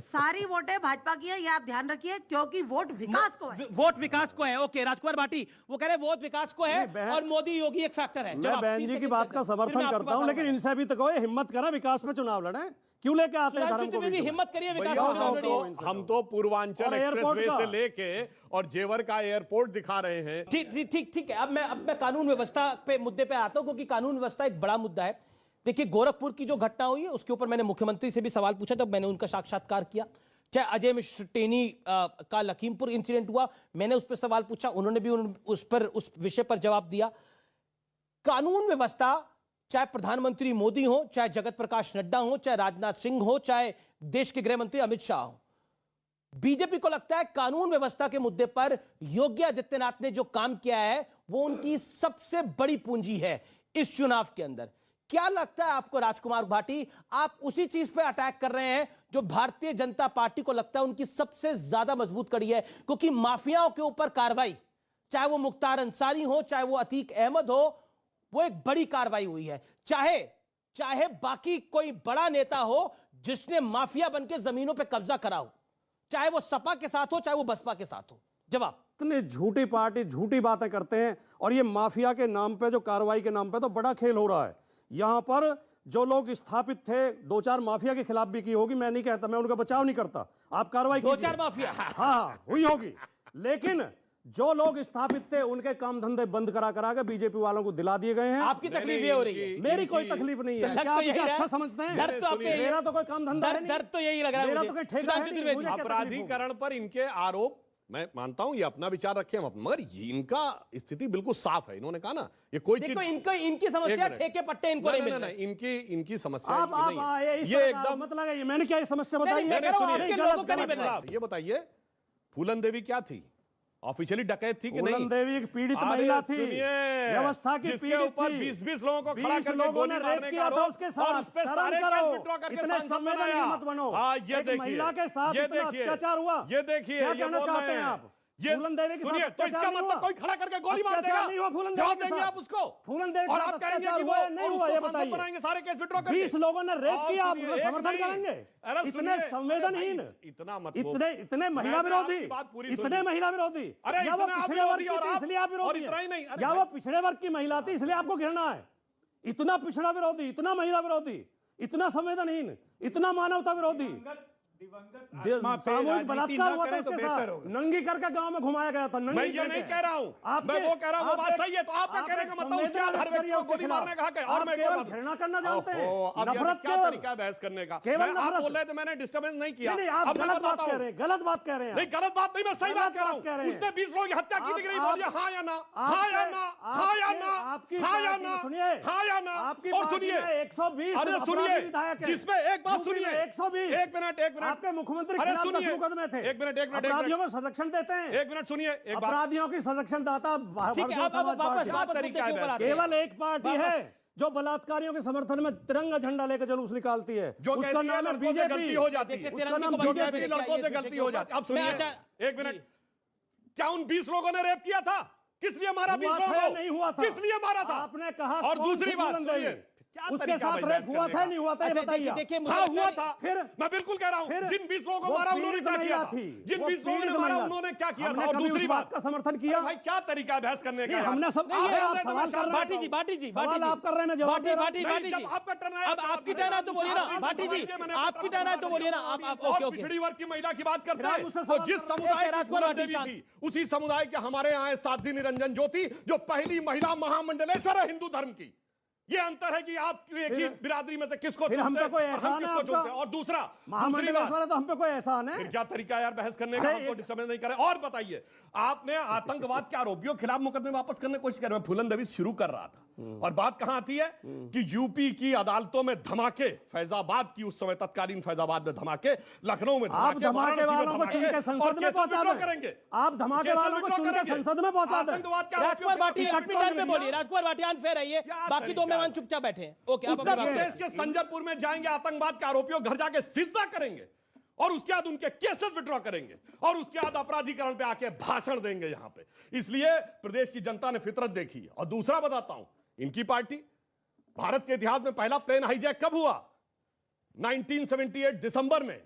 सारी वोटें भाजपा की है, ये आप ध्यान रखिए, क्योंकि वोट विकास को है। वोट विकास को है। ओके, राजकुमार भाटी वो कह रहे हैं वोट विकास को है और मोदी योगी एक फैक्टर है। मैं बहन जी की बात का समर्थन करता हूं, लेकिन इनसे भी तो कहो हिम्मत करा विकास में चुनाव लड़े, क्यों लेके आते हैं धर्म को? हिम्मत करिए, विकास हम तो पूर्वांचल एक्सप्रेसवे से लेके और जेवर का एयरपोर्ट दिखा रहे हैं। ठीक है। अब मैं कानून व्यवस्था पे मुद्दे पे आता हूं, क्योंकि कानून व्यवस्था एक बड़ा मुद्दा है। देखिए, गोरखपुर की जो घटना हुई है उसके ऊपर मैंने मुख्यमंत्री से भी सवाल पूछा, तब मैंने उनका साक्षात्कार किया। चाहे अजय मिश्र टेनी का लखीमपुर इंसिडेंट हुआ, मैंने उस पर सवाल पूछा, उन्होंने भी उस विषय पर जवाब दिया। कानून व्यवस्था, चाहे प्रधानमंत्री मोदी हो, चाहे जगत प्रकाश नड्डा हो, चाहे राजनाथ सिंह हो, चाहे देश के गृह मंत्री अमित शाह हो, बीजेपी को लगता है कानून व्यवस्था के मुद्दे पर योगी आदित्यनाथ ने जो काम किया है वो उनकी सबसे बड़ी पूंजी है इस चुनाव के अंदर। क्या लगता है आपको राजकुमार भाटी, आप उसी चीज पे अटैक कर रहे हैं जो भारतीय जनता पार्टी को लगता है उनकी सबसे ज्यादा मजबूत कड़ी है? क्योंकि माफियाओं के ऊपर कार्रवाई, चाहे वो मुख्तार अंसारी हो, चाहे वो अतीक अहमद हो, वो एक बड़ी कार्रवाई हुई है। चाहे बाकी कोई बड़ा नेता हो जिसने माफिया बनके जमीनों पे कब्जा करा हो, चाहे वो सपा के साथ हो, चाहे वो बसपा के साथ हो। जवाब, इतने झूठी पार्टी झूठी बातें करते हैं, और ये माफिया के नाम पे, जो कार्रवाई के नाम पे तो बड़ा खेल हो रहा है। यहां पर जो लोग स्थापित थे, 2-4 माफिया के खिलाफ भी की होगी, मैं नहीं कहता, मैं उनका बचाव नहीं करता, आप कार्रवाई 2-4 माफिया हाँ हुई होगी, लेकिन जो लोग स्थापित थे उनके काम धंधे बंद करा के बीजेपी वालों को दिला दिए गए हैं। आपकी तकलीफ ये हो रही है? मेरी कोई तकलीफ नहीं है। क्या आप अच्छा समझते हैं? दर्द तो आपके, मेरा तो कोई काम धंधा नहीं, दर्द तो यही लग रहा है मेरा तो कोई ठेका नहीं। अपराधीकरण पर इनके आरोप, मैं मानता हूं ये अपना विचार रखे हम, मगर इनका स्थिति बिल्कुल साफ है। इन्होंने कहा ना, ये कोई चीज इनकी समस्या ठेके पट्टे इनको नहीं मिल रहे। इनकी समस्या नहीं है, ये एकदम मतलब है। मैंने क्या समस्या बताई? ये बताइए, फूलन देवी क्या थी? ऑफिशियली डकैत थी कि नहीं? फूलन देवी एक पीड़ित महिला थी, व्यवस्था की जिसके ऊपर 20-20 लोगों को खड़ा करके गोली मारने का आरोप, उसके साथ और उस पे सारे केस विथड्रॉ करके सांसद बनाया। हाँ, ये देखिए, महिला के साथ अत्याचार हुआ, ये देखिए, ये बोल रहे हैं आप। फूलन देवी के सुनिए, तो इसका मतलब कोई खड़ा करके गोली मार देगा? जवाब देंगे आप उसको? फूलन देवी और आप कहेंगे कि वो और उसको सांसद बनाएंगे, सारे केस विथड्रॉ करके? 20 लोगों ने रेप किया, आप उसका समर्थन करेंगे? इतने संवेदनहीन, इतना मत, इतने महिला विरोधी, इतने महिला विरोधी, या वो पिछड़े वर्ग की थी इसलिए आप विरोधी हैं, या वो पिछड़े वर्ग की महिला थी इसलिए आपको घृणा है? इतना पिछड़ा विरोधी, इतना महिला विरोधी, इतना संवेदनहीन, इतना मानवता विरोधी, सामूहिक बलात्कार हुआ था इसके साथ, नंगी करके गांव में घुमाया गया था। मैं ये नहीं कह रहा हूं, मैं वो कह रहा हूं, वो बात सही है। तो आपका कहने का मतलब उसके आधार व्यक्ति को गोली मारने का हक है। और मैं केवल घृणा करना जानते हैं, नफरत क्या तरीका है बहस करने का? आप बोल रहे थे, मैंने डिस्टर्बेंस नहीं किया। आप गलत बात कह रहे हैं, गलत बात कह रहे हैं। नहीं, गलत बात नहीं, मैं सही बात कह रहा हूं। उसने 20 लोगों की हत्या की थी कि नहीं? बोलिए हाँ या ना, हाँ या ना, हाँ या ना, हाँ या ना, सुनिए, हाँ या ना। और सुनिए, 120, अरे सुनिए, जिसमें एक बात सुनिए, 120, एक मिनट, आपके मुख्यमंत्री सुनिए, मुकदमे थे। एक मिनट, अपराधियों को संरक्षण देते हैं। एक मिनट सुनिए, एक बात, अपराधियों की संरक्षण दाता केवल एक पार्टी है जो बलात्कारियों के समर्थन में तिरंगा झंडा लेकर जुलूस निकालती है, जो उसका नाम है बीजेपी। गलती हो जाती है, लड़कों से गलती हो जाती है। अब सुनिए, एक मिनट, क्या उन 20 लोगों ने रेप किया था? किस लिए मारा 20 लोगों को? नहीं हुआ था। किस लिए मारा था? आपने कहा। और दूसरी बात सुनिए, उसके साथ रेप हुआ था नहीं हुआ था, ये बताइए। हाँ हुआ था। फिर मैं बिल्कुल कह रहा हूँ, जिन 20 लोगों को मारा उन्होंने क्या किया था? जिन 20 लोगों ने मारा उन्होंने क्या किया था? और दूसरी बात का समर्थन किया। भाई क्या तरीका है बहस करने का? हमने सब बाटी जी आप कर रहे हैं, मैं जवाब दे रहा हूं। बाटी जी, आपका टर्न है, अब आपकी टर्न है तो बोलिए ना। बाटी जी आपकी टर्न है तो बोलिए ना। आप पिछड़ी वर्ग की महिला की बात करते हैं, तो जिस समुदाय की फूलन देवी थी, उसी समुदाय के हमारे यहाँ साध्वी निरंजन ज्योति, जो पहली महिला महामंडलेश्वर है हिंदू धर्म की। ये अंतर है कि आप एक ही बिरादरी में से किसको चुनते हैं और हम किसको चुनते हैं। और दूसरी बात, तो हम पे कोई एहसान है? फिर क्या तरीका है यार बहस करने का? हमको डिस्टर्बेंस नहीं करे। और बताइए, आपने आतंकवाद के आरोपियों के खिलाफ मुकदमे वापस करने की कोशिश कर रहे हैं। फूलन देवी शुरू कर रहा था, और बात कहां आती है कि यूपी की अदालतों में धमाके, फैजाबाद की उस समय तत्कालीन फैजाबाद में धमाके, लखनऊ में धमाके, धमाके वालों को चुन के संसद में पहुंचा करेंगे। आप धमाके वालों को चुन के संसद में पहुंचा दें। राजकुमार भाटी अपनी टर्न पे बोलिए। राजकुमार भाटी अनफेयर है ये, बाकी दो मेहमान चुपचाप बैठे हैं। ओके, उत्तर प्रदेश के संजरपुर में जाएंगे, आतंकवाद के आरोपियों घर जाके सिजदा करेंगे और उसके बाद उनके केसेस विड्रॉ करेंगे और उसके बाद अपराधीकरण पे आके भाषण देंगे यहां पे। इसलिए प्रदेश की जनता ने फितरत देखी है। और दूसरा बताता हूं, इनकी पार्टी, भारत के इतिहास में पहला प्लेन हाईजैक कब हुआ? 1978 दिसंबर में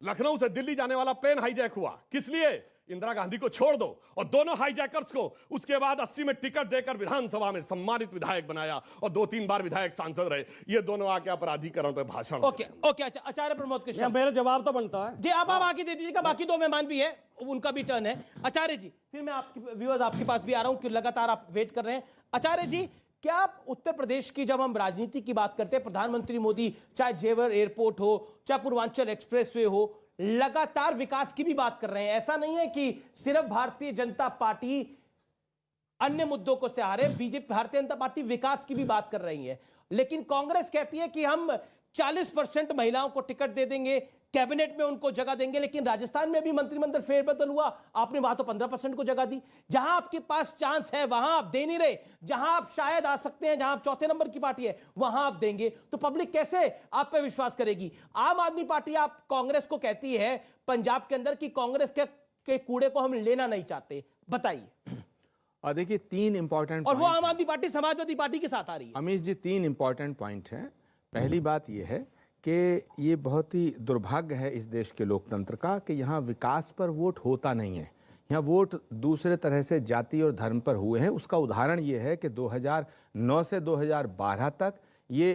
लखनऊ से दिल्ली जाने वाला प्लेन हाईजैक हुआ। किस लिए? इंदिरा गांधी को छोड़ दो और दोनों हाईजैकर्स को उसके बाद 80 में टिकट देकर विधानसभा में सम्मानित विधायक बनाया और 2-3 बार विधायक सांसद रहे। ये दोनों आके अपराधीकरण पे भाषण। ओके, अच्छा, आचार्य प्रमोद कृष्ण, मेरा जवाब तो बनता है जी। आप आगे दे दीजिएगा, बाकी दो मेहमान भी है, उनका भी टर्न है। आचार्य जी, फिर मैं आपके व्यूअर्स आपके पास भी आ रहा हूं कि लगातार आप वेट कर रहे हैं। आचार्य जी, क्या उत्तर प्रदेश की जब हम राजनीति की बात करते हैं, प्रधानमंत्री मोदी चाहे जेवर एयरपोर्ट हो, चाहे पूर्वांचल एक्सप्रेसवे हो, लगातार विकास की भी बात कर रहे हैं। ऐसा नहीं है कि सिर्फ भारतीय जनता पार्टी अन्य मुद्दों को सहारे, बीजेपी भारतीय जनता पार्टी विकास की भी बात कर रही है। लेकिन कांग्रेस कहती है कि हम 40% महिलाओं को टिकट दे देंगे, कैबिनेट में उनको जगह देंगे। लेकिन राजस्थान में भी मंत्रिमंडल फेरबदल हुआ, आपने वहां तो 15% को जगह दी। जहां आपके पास चांस है वहां आप दे नहीं रहे, जहां आप शायद आ सकते हैं, जहां आप चौथे नंबर की पार्टी है वहां आप देंगे, तो पब्लिक कैसे आप पे विश्वास करेगी? आम आदमी पार्टी आप कांग्रेस को कहती है पंजाब के अंदर कि कांग्रेस के कूड़े को हम लेना नहीं चाहते, बताइए। और देखिए 3 इंपॉर्टेंट, और वो आम आदमी पार्टी समाजवादी पार्टी के साथ आ रही है। अमीश जी, 3 इंपॉर्टेंट पॉइंट हैं। पहली बात यह है कि ये बहुत ही दुर्भाग्य है इस देश के लोकतंत्र का कि यहाँ विकास पर वोट होता नहीं है। यहाँ वोट दूसरे तरह से जाति और धर्म पर हुए हैं। उसका उदाहरण ये है कि 2009 से 2012 तक ये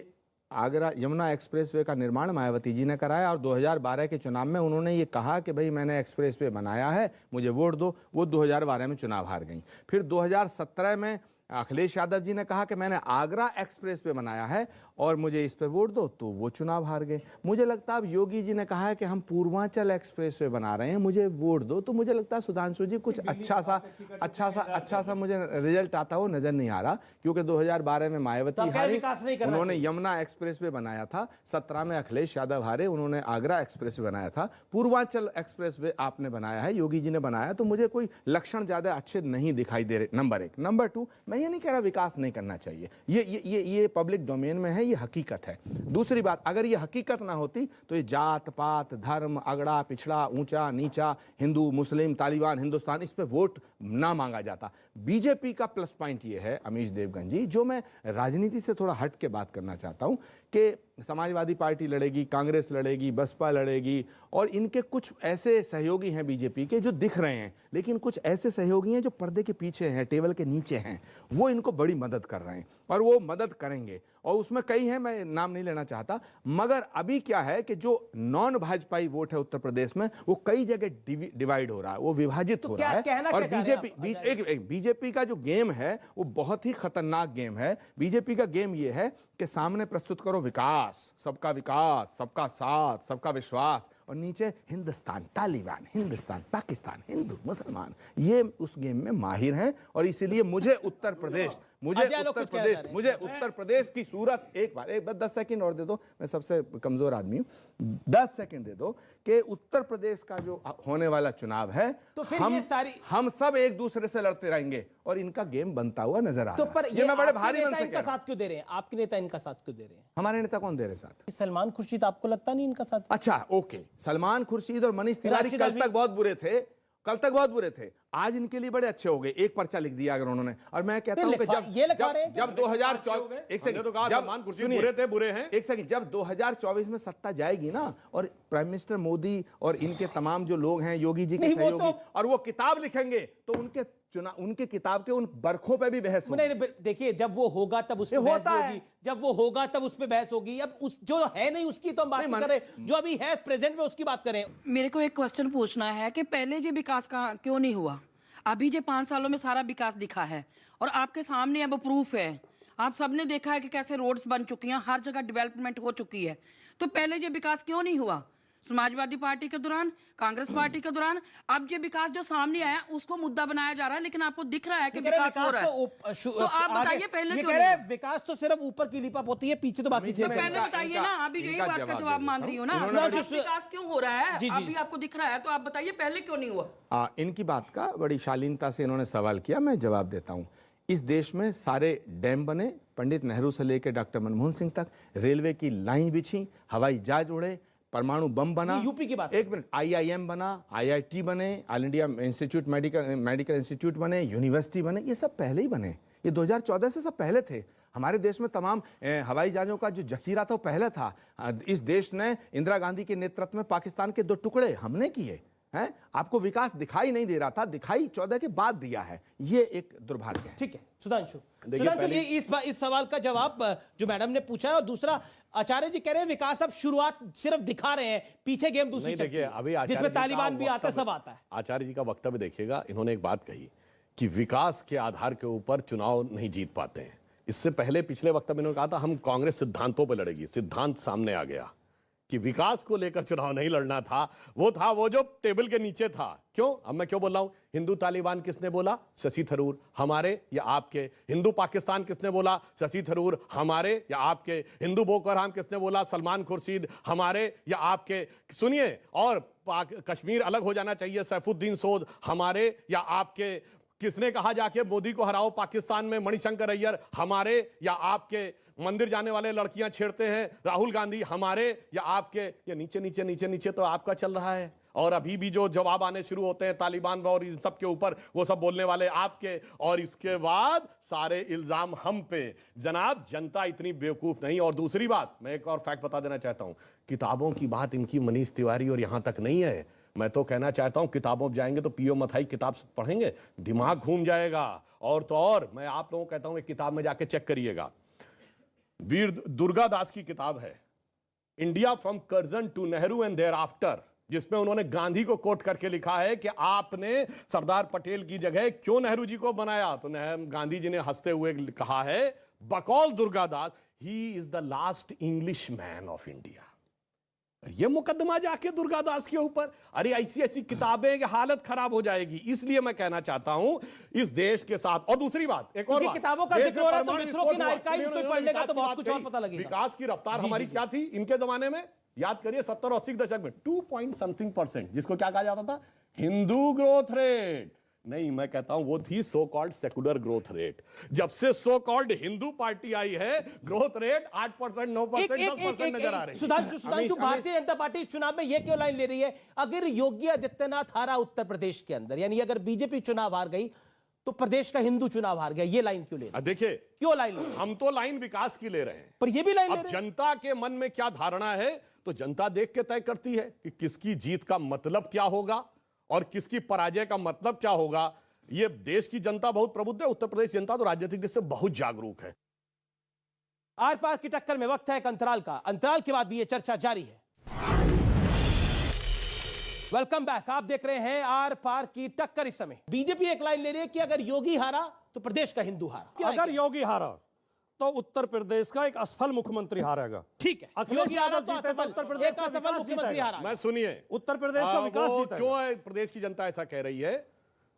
आगरा यमुना एक्सप्रेसवे का निर्माण मायावती जी ने कराया और 2012 के चुनाव में उन्होंने ये कहा कि भाई मैंने एक्सप्रेसवे बनाया है, मुझे वोट दो। वो 2012 में चुनाव हार गई। फिर 2017 में अखिलेश यादव जी ने कहा कि मैंने आगरा एक्सप्रेस पे बनाया है और मुझे इस पे वोट दो, तो वो चुनाव हार गए। मुझे लगता है अब योगी जी ने कहा है कि हम पूर्वांचल एक्सप्रेस पे बना रहे हैं, मुझे वोट दो, तो मुझे लगता है सुधांशु जी कुछ अच्छा सा मुझे रिजल्ट आता हो नजर नहीं आ रहा। क्योंकि 2012 में मायावती हारी, उन्होंने यमुना एक्सप्रेस पे बनाया था। 17 में अखिलेश यादव हारे, उन्होंने आगरा एक्सप्रेस पे बनाया था। पूर्वांचल एक्सप्रेस वे आपने बनाया है, योगी जी ने बनाया, तो मुझे कोई लक्षण ज्यादा अच्छे नहीं दिखाई दे रहे। नंबर 1। नंबर 2, मैं ये नहीं कह रहा विकास नहीं करना चाहिए, ये पब्लिक डोमेन में है, ये हकीकत है। दूसरी बात, अगर ये हकीकत ना होती तो ये जात पात, धर्म, अगड़ा पिछड़ा, ऊंचा नीचा, हिंदू मुस्लिम, तालिबान हिंदुस्तान, इस पे वोट ना मांगा जाता। बीजेपी का प्लस पॉइंट ये है अमीश देवगन जी, जो मैं राजनीति से थोड़ा हट के बात करना चाहता हूं, कि समाजवादी पार्टी लड़ेगी, कांग्रेस लड़ेगी, बसपा लड़ेगी, और इनके कुछ ऐसे सहयोगी हैं बीजेपी के जो दिख रहे हैं, लेकिन कुछ ऐसे सहयोगी हैं जो पर्दे के पीछे हैं, टेबल के नीचे हैं, वो इनको बड़ी मदद कर रहे हैं और वो मदद करेंगे। और उसमें कई हैं, मैं नाम नहीं लेना चाहता, मगर अभी क्या है कि जो नॉन भाजपाई वोट है उत्तर प्रदेश में, वो कई जगह डिवाइड हो रहा है, वो विभाजित हो रहा है। और बीजेपी का जो गेम है वो बहुत ही खतरनाक गेम है। बीजेपी का गेम ये है कि सामने प्रस्तुत करो विकास, सबका साथ, सबका विश्वास, और नीचे हिंदुस्तान, तालिबान, हिंदुस्तान, पाकिस्तान, हिंदू, मुसलमान, ये उस गेम में माहिर हैं। और इसीलिए मुझे उत्तर प्रदेश की सूरत, एक बार 10 सेकंड और दे दो, मैं सबसे कमजोर आदमी हूं, 10 सेकंड दे दो, कि उत्तर प्रदेश का जो होने वाला चुनाव है, तो फिर हम सब एक दूसरे से लड़ते रहेंगे और इनका गेम बनता हुआ नजर आ रहा है। ये मैं बड़े भारी मन से कह रहा हूं। साथ क्यों दे रहे हैं आपके नेता? इनका साथ क्यों दे रहे हैं? हमारे नेता कौन दे रहे साथ? सलमान खुर्शीद, आपको लगता नहीं इनका साथ? अच्छा, ओके, सलमान खुर्शीद और मनीष तिवारी कल तक बहुत बुरे थे, आज इनके लिए बड़े अच्छे हो गए। एक पर्चा लिख दिया अगर उन्होंने, और मैं कहता हूं कि जब 2024, एक सेकंड, जब 2024 में सत्ता जाएगी ना, और प्राइम मिनिस्टर मोदी और इनके तमाम जो लोग हैं, योगी जी के सहयोगी, और वो किताब लिखेंगे, तो उनके किताब के उन बरखों पे भी बहस होगी। देखिए, जब वो होगा तब उस पे बहस होगी, जब वो होगा तब उस पे बहस होगी। अब उस जो है नहीं उसकी तो हम बात नहीं करें, जो अभी है प्रेजेंट में उसकी बात करें। मेरे को एक क्वेश्चन पूछना है कि पहले जो विकास का क्यों नहीं हुआ? अभी जो 5 सालों में सारा विकास दिखा है और आपके सामने अब प्रूफ है, आप सबने देखा है कि कैसे रोड्स बन चुकी हैं, हर जगह डेवलपमेंट हो चुकी है, तो पहले जो विकास क्यों नहीं हुआ? समाजवादी पार्टी के दौरान, कांग्रेस पार्टी के दौरान, अब जो विकास जो सामने आया उसको मुद्दा बनाया जा रहा है, लेकिन आपको दिख रहा है कि विकास हो रहा है। तो आप बताइए पहले क्यों नहीं? विकास तो सिर्फ ऊपर की लिपा पोती है, पीछे तो बाकी। तो पहले बताइए ना, अभी यही बात का जवाब मांग रही हूँ ना, विकास क्यों हो रहा है अभी आपको दिख रहा है, तो आप बताइए पहले क्यों नहीं हुआ? इनकी बात का बड़ी शालीनता से इन्होंने सवाल किया, मैं जवाब देता हूँ। इस देश में सारे डैम बने, पंडित नेहरू से लेकर डॉक्टर मनमोहन सिंह तक, रेलवे की लाइन बिछी, हवाई जहाज उड़े, परमाणु बम बना, ये यूपी की बात एक मिनट, IIM बना, IIT बने, all India institute medical institute बने, यूनिवर्सिटी बने, ये सब पहले ही बने। ये 2014 से सब पहले थे। हमारे देश में तमाम हवाई जहाज़ों का जो जखीरा था वो पहले था। इस देश ने इंदिरा गांधी के नेतृत्व में पाकिस्तान के 2 टुकड़े हमने किए हैं। आपको विकास दिखाई नहीं दे रहा था, दिखाई 14 के बाद दिया है। ये एक दुर्भाग्य है। ठीक है सुधांशु, ये इस सवाल का जवाब जो मैडम ने पूछा है। और दूसरा, आचार्य जी कह रहे हैं विकास अब शुरुआत सिर्फ दिखा रहे हैं, पीछे गेम दूसरी चलती है, अभी जिसमें तालिबान भी आता है, सब आता है। आचार्य जी का वक्तव्य देखिएगा, इन्होंने एक बात कही कि विकास के आधार के ऊपर चुनाव नहीं जीत पाते हैं। इससे पहले पिछले वक्त में इन्होंने कहा था हम कांग्रेस सिद्धांतों पर लड़ेगी। सिद्धांत सामने आ गया कि विकास को लेकर चुनाव नहीं लड़ना था, वो जो टेबल के नीचे था। क्यों? अब मैं क्यों बोल रहा हूं? हिंदू तालिबान किसने बोला? शशि थरूर। हमारे या आपके? हिंदू पाकिस्तान किसने बोला? शशि थरूर। हमारे या आपके? हिंदू बोको हराम किसने बोला? सलमान खुर्शीद। हमारे या आपके? सुनिए, और कश्मीर अलग हो जाना चाहिए, सैफुद्दीन सोद। हमारे या आपके? किसने कहा जाके मोदी को हराओ पाकिस्तान में? मणिशंकर अय्यर। हमारे या आपके? मंदिर जाने वाले लड़कियां छेड़ते हैं, राहुल गांधी। हमारे या आपके? ये नीचे नीचे नीचे नीचे तो आपका चल रहा है। और अभी भी जो जवाब आने शुरू होते हैं तालिबान और इन सब के ऊपर, वो सब बोलने वाले आपके। और इसके बाद सारे इल्जाम हम पे। जनाब, जनता इतनी बेवकूफ नहीं। और दूसरी बात, मैं एक और फैक्ट बता देना चाहता हूं, किताबों की बात इनकी मनीष तिवारी और यहां तक नहीं है। मैं तो कहना चाहता हूं किताबों में जाएंगे तो पीओ मथाई किताब पढ़ेंगे, दिमाग घूम जाएगा। और तो और मैं आप लोगों को कहता हूं, एक किताब में जाके चेक करिएगा, वीर दुर्गादास की किताब है, India from Curzon to Nehru and thereafter, जिसमें उन्होंने गांधी को कोट करके लिखा है कि आपने सरदार पटेल की जगह क्यों नेहरू जी को बनाया। तो गांधी जी ने हंसते हुए कहा है, बकौल Durgadas, he is the last English man of India. ये मुकदमा जाके दुर्गादास के ऊपर। अरे ऐसी ऐसी किताबें की हालत खराब हो जाएगी। इसलिए मैं कहना चाहता हूं इस देश के साथ। और दूसरी बात, एक और बात, किताबों का जिक्र हो रहा है तो मित्रों की आर्काइव पे पढ़ने का तो बहुत कुछ और पता लगेगा। विकास की रफ्तार हमारी क्या थी इनके जमाने में? याद करिए 70 और 80 के दशक में 2.something%, जिसको क्या कहा जाता था? Hindu growth rate. नहीं, मैं कहता हूं वो थी so called secular growth rate. जब से सो कॉल्ड हिंदू पार्टी आई है, ग्रोथ रेट 8%, 9%, 10% नजर आ रही है। सुधांशु, भारतीय जनता पार्टी चुनाव में ये क्यों लाइन ले रही है? अगर योगी आदित्यनाथ हारा उत्तर प्रदेश के अंदर, यानी अगर बीजेपी चुनाव हार गई तो प्रदेश का हिंदू चुनाव हार गया, ये लाइन क्यों ले रही है? देखिए, क्यों लाइन ले रही है? हम तो लाइन विकास की ले रहे हैं, पर ये भी लाइन अब जनता के मन में क्या धारणा है तो जनता देख के तय करती है कि किसकी जीत का मतलब क्या होगा और किसकी पराजय का मतलब क्या होगा। ये देश की जनता बहुत प्रबुद्ध है। उत्तर प्रदेश जनता तो राजनीतिक दृष्टि से बहुत जागरूक है। आर पार की टक्कर में वक्त है एक अंतराल का। अंतराल के बाद भी ये चर्चा जारी है। Welcome back. आप देख रहे हैं आर पार की टक्कर। इस समय बीजेपी एक लाइन ले रही है कि अगर योगी हारा तो प्रदेश का हिंदू हारा। अगर योगी हारा तो उत्तर प्रदेश का एक असफल मुख्यमंत्री हारेगा। ठीक है, अखिलेश यादव तो उत्तर प्रदेश का असफल मुख्यमंत्री हारा। मैं सुनिए, उत्तर प्रदेश का विकास जीतेगा। क्यों है प्रदेश की जनता ऐसा कह रही है?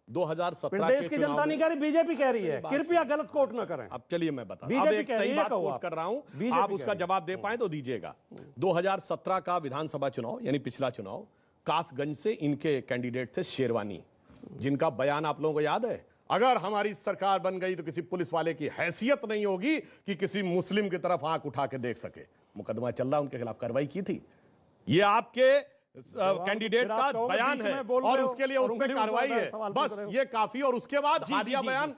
2017 प्रदेश की जनता नहीं कह रही, बीजेपी कह रही है। कृपया गलत कोट ना करें। अब चलिए मैं बता, अब एक सही बात कोट कर रहा हूं, आप उसका जवाब दे पाए तो दीजिएगा। 2017 का विधानसभा चुनाव यानी पिछला चुनाव, कासगंज से इनके कैंडिडेट थे शेरवानी, जिनका बयान आप लोगों को याद है, अगर हमारी सरकार बन गई तो किसी पुलिस वाले की हैसियत नहीं होगी कि किसी मुस्लिम की तरफ आंख उठा के देख सके। मुकदमा चल रहा, उनके खिलाफ कार्रवाई की थी। ये आपके कैंडिडेट का बयान है और उसके लिए उसमें कार्रवाई है, बस ये काफी। और उसके बाद हादिया बयान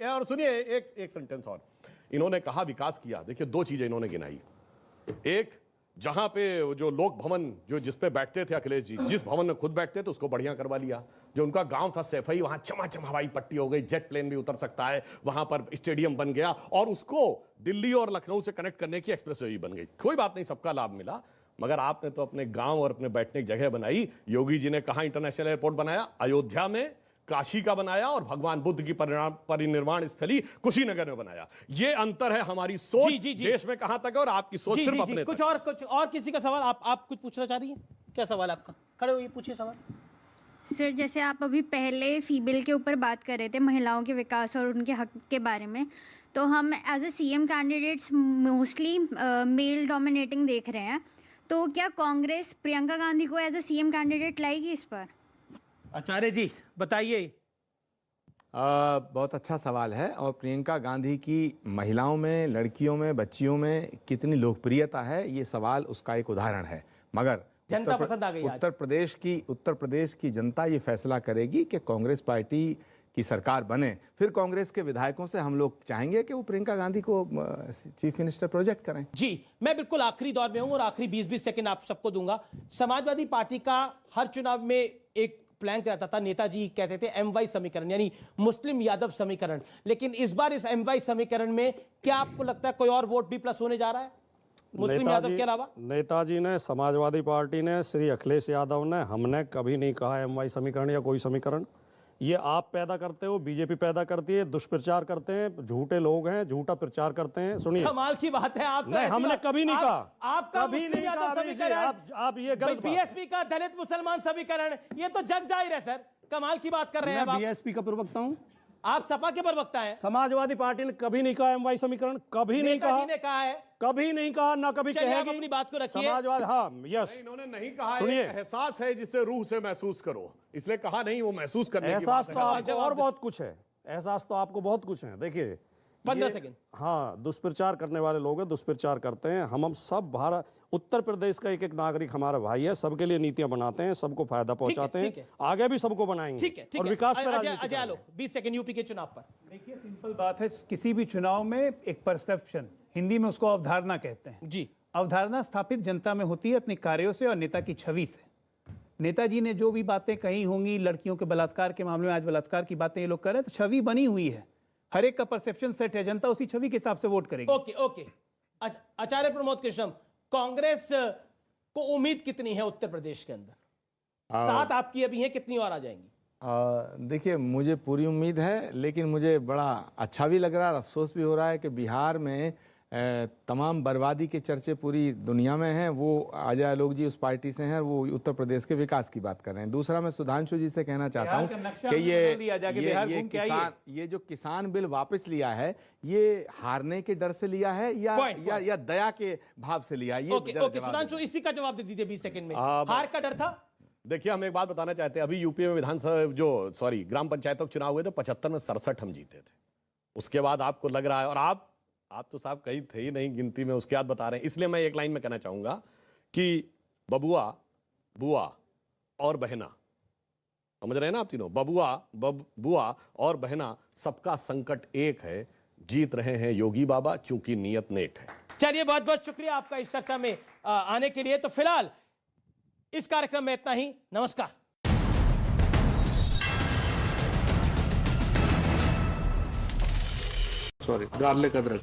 और सुनिए एक सेंटेंस और, इन्होंने कहा विकास किया। देखिए, 2 चीजें इन्होंने गिनाई। एक, जहां पे जो लोक भवन जो जिस पे बैठते थे अखिलेश जी, जिस भवन में खुद बैठते थे उसको बढ़िया करवा लिया। जो उनका गांव था सैफई, वहां चमाचम हवाई पट्टी हो गई, जेट प्लेन भी उतर सकता है, वहां पर स्टेडियम बन गया और उसको दिल्ली और लखनऊ से कनेक्ट करने की एक्सप्रेसवे भी बन गई। कोई बात नहीं, सबका लाभ मिला। मगर आपने तो अपने गांव और अपने बैठने की जगह बनाई। योगी जी ने कहां इंटरनेशनल एयरपोर्ट बनाया? अयोध्या में, काशी का बनाया और भगवान बुद्ध की परिनिर्वाण स्थली कुशीनगर में बनाया। ये अंतर है हमारी सोच देश में कहां तक है और आपकी सोच सिर्फ अपने कुछ और किसी का सवाल? आप कुछ पूछना चाह रही हैं? क्या सवाल आपका? खड़े होइए, पूछिए सवाल। सर, जैसे आप अभी पहले फीमेल के ऊपर बात कर रहे थे, महिलाओं के विकास और उनके हक के बारे में, तो हम as a CM candidates mostly male dominating देख रहे हैं, तो क्या कांग्रेस प्रियंका गांधी को एज ए CM कैंडिडेट लाएगी इस पर? आचार्य जी बताइए। बहुत अच्छा सवाल है। और प्रियंका गांधी की महिलाओं में, लड़कियों में, बच्चियों में कितनी लोकप्रियता है, ये सवाल उसका एक उदाहरण है। मगर जनता पसंद आ गई आज। उत्तर प्रदेश की जनता ये फैसला करेगी कि कांग्रेस पार्टी की सरकार बने। फिर कांग्रेस के विधायकों से हम लोग चाहेंगे कि वो प्रियंका गांधी को चीफ मिनिस्टर प्रोजेक्ट करें। जी, मैं बिल्कुल आखिरी दौर में हूं और आखिरी 20-20 सेकंड आप सबको दूंगा। समाजवादी पार्टी का हर चुनाव में एक प्लैंक रहता था, नेताजी कहते थे MY समीकरण, यानी मुस्लिम यादव समीकरण। लेकिन इस बार इस MY समीकरण में क्या आपको लगता है कोई और वोट भी प्लस होने जा रहा है मुस्लिम यादव के अलावा? नेताजी ने, समाजवादी पार्टी ने, श्री अखिलेश यादव ने, हमने कभी नहीं कहा MY समीकरण या कोई समीकरण। ये आप पैदा करते हो, बीजेपी पैदा करती है, दुष्प्रचार करते हैं, झूठे लोग हैं, झूठा प्रचार करते हैं। सुनिए, कमाल की बात है, आप नहीं, हमने कभी नहीं कहा, आपका कभी नहीं कहा। आप ये गलत बीएसपी का दलित मुसलमान समीकरण, ये तो जग जाहिर है सर। कमाल की बात कर रहे हैं आप। बीएसपी का प्रवक्ता हूं, आप सपा के प्रवक्ता हैं। समाजवादी पार्टी ने कभी नहीं कहा MY समीकरण, कभी नहीं कहा, ने कहा है, कभी नहीं कहा, ना कभी कहेगी। अपनी बात को रखिए। समाजवाद, हाँ, यस, इन्होंने नहीं कहा, सुनिए, एहसास है जिसे रूह से महसूस करो, इसलिए कहा नहीं, वो महसूस करने की एहसास बात तो है। आपको और बहुत कुछ है, एहसास तो आपको बहुत कुछ है। देखिए 15 सेकंड। हाँ, दुष्प्रचार करने वाले लोग हैं, दुष्प्रचार करते हैं। हम सब भारत, उत्तर प्रदेश का एक एक नागरिक हमारा भाई है, सबके लिए नीतियां बनाते हैं, सबको फायदा पहुंचाते हैं, आगे भी सबको बनाएंगे। ठीक है, और विकास पर अजय आलोक 20 सेकंड यूपी के चुनाव पर। देखिए, सिंपल बात है, किसी भी चुनाव में एक परसेप्शन, हिंदी में उसको अवधारणा कहते हैं जी। अवधारणा स्थापित जनता में होती है अपने कार्यों से और नेता की छवि से। नेताजी ने जो भी बातें कही होंगी, लड़कियों के बलात्कार के मामले में आज बलात्कार की बातें ये लोग कर रहे हैं, तो छवि बनी हुई है, हर एक का परसेप्शन सेट है, जनता उसी छवि के हिसाब से वोट करेगी। ओके। आचार्य प्रमोद कृष्णम, कांग्रेस को उम्मीद कितनी है उत्तर प्रदेश के अंदर? 7 आपकी अभी है, कितनी और आ जाएंगी? देखिए, मुझे पूरी उम्मीद है, लेकिन मुझे बड़ा अच्छा भी लग रहा है, अफसोस भी हो रहा है कि बिहार में तमाम बर्बादी के चर्चे पूरी दुनिया में हैं। वो अजय आलोक जी उस पार्टी से हैं, वो उत्तर प्रदेश के विकास की बात कर रहे हैं। दूसरा, मैं सुधांशु जी से कहना चाहता हूँ कि ये जो किसान बिल वापस लिया है, ये हारने के डर से लिया है या दया के भाव से लिया? ये ओके, सुधांशु इसी का जवाब दे दीजिए 20 सेकंड में। हार का डर था? देखिए, हम एक बात बताना चाहते हैं, अभी यूपी में विधानसभा ग्राम पंचायतों के चुनाव हुए थे, 75 में 67 हम जीते थे। उसके बाद आपको लग रहा है, और आप तो साहब कहीं थे ही नहीं गिनती में, उसके बाद बता रहे हैं। इसलिए मैं एक लाइन में कहना चाहूंगा कि बबुआ, बुआ और बहना, समझ रहे हैं ना आप तीनों? बबुआ, बुआ और बहना, सबका संकट एक है, जीत रहे हैं योगी बाबा, चूंकि नियत नेक है। चलिए, बहुत बहुत शुक्रिया आपका इस चर्चा में आने के लिए। तो फिलहाल इस कार्यक्रम में इतना ही। नमस्कार। सॉरी, गार्लिक अदरक।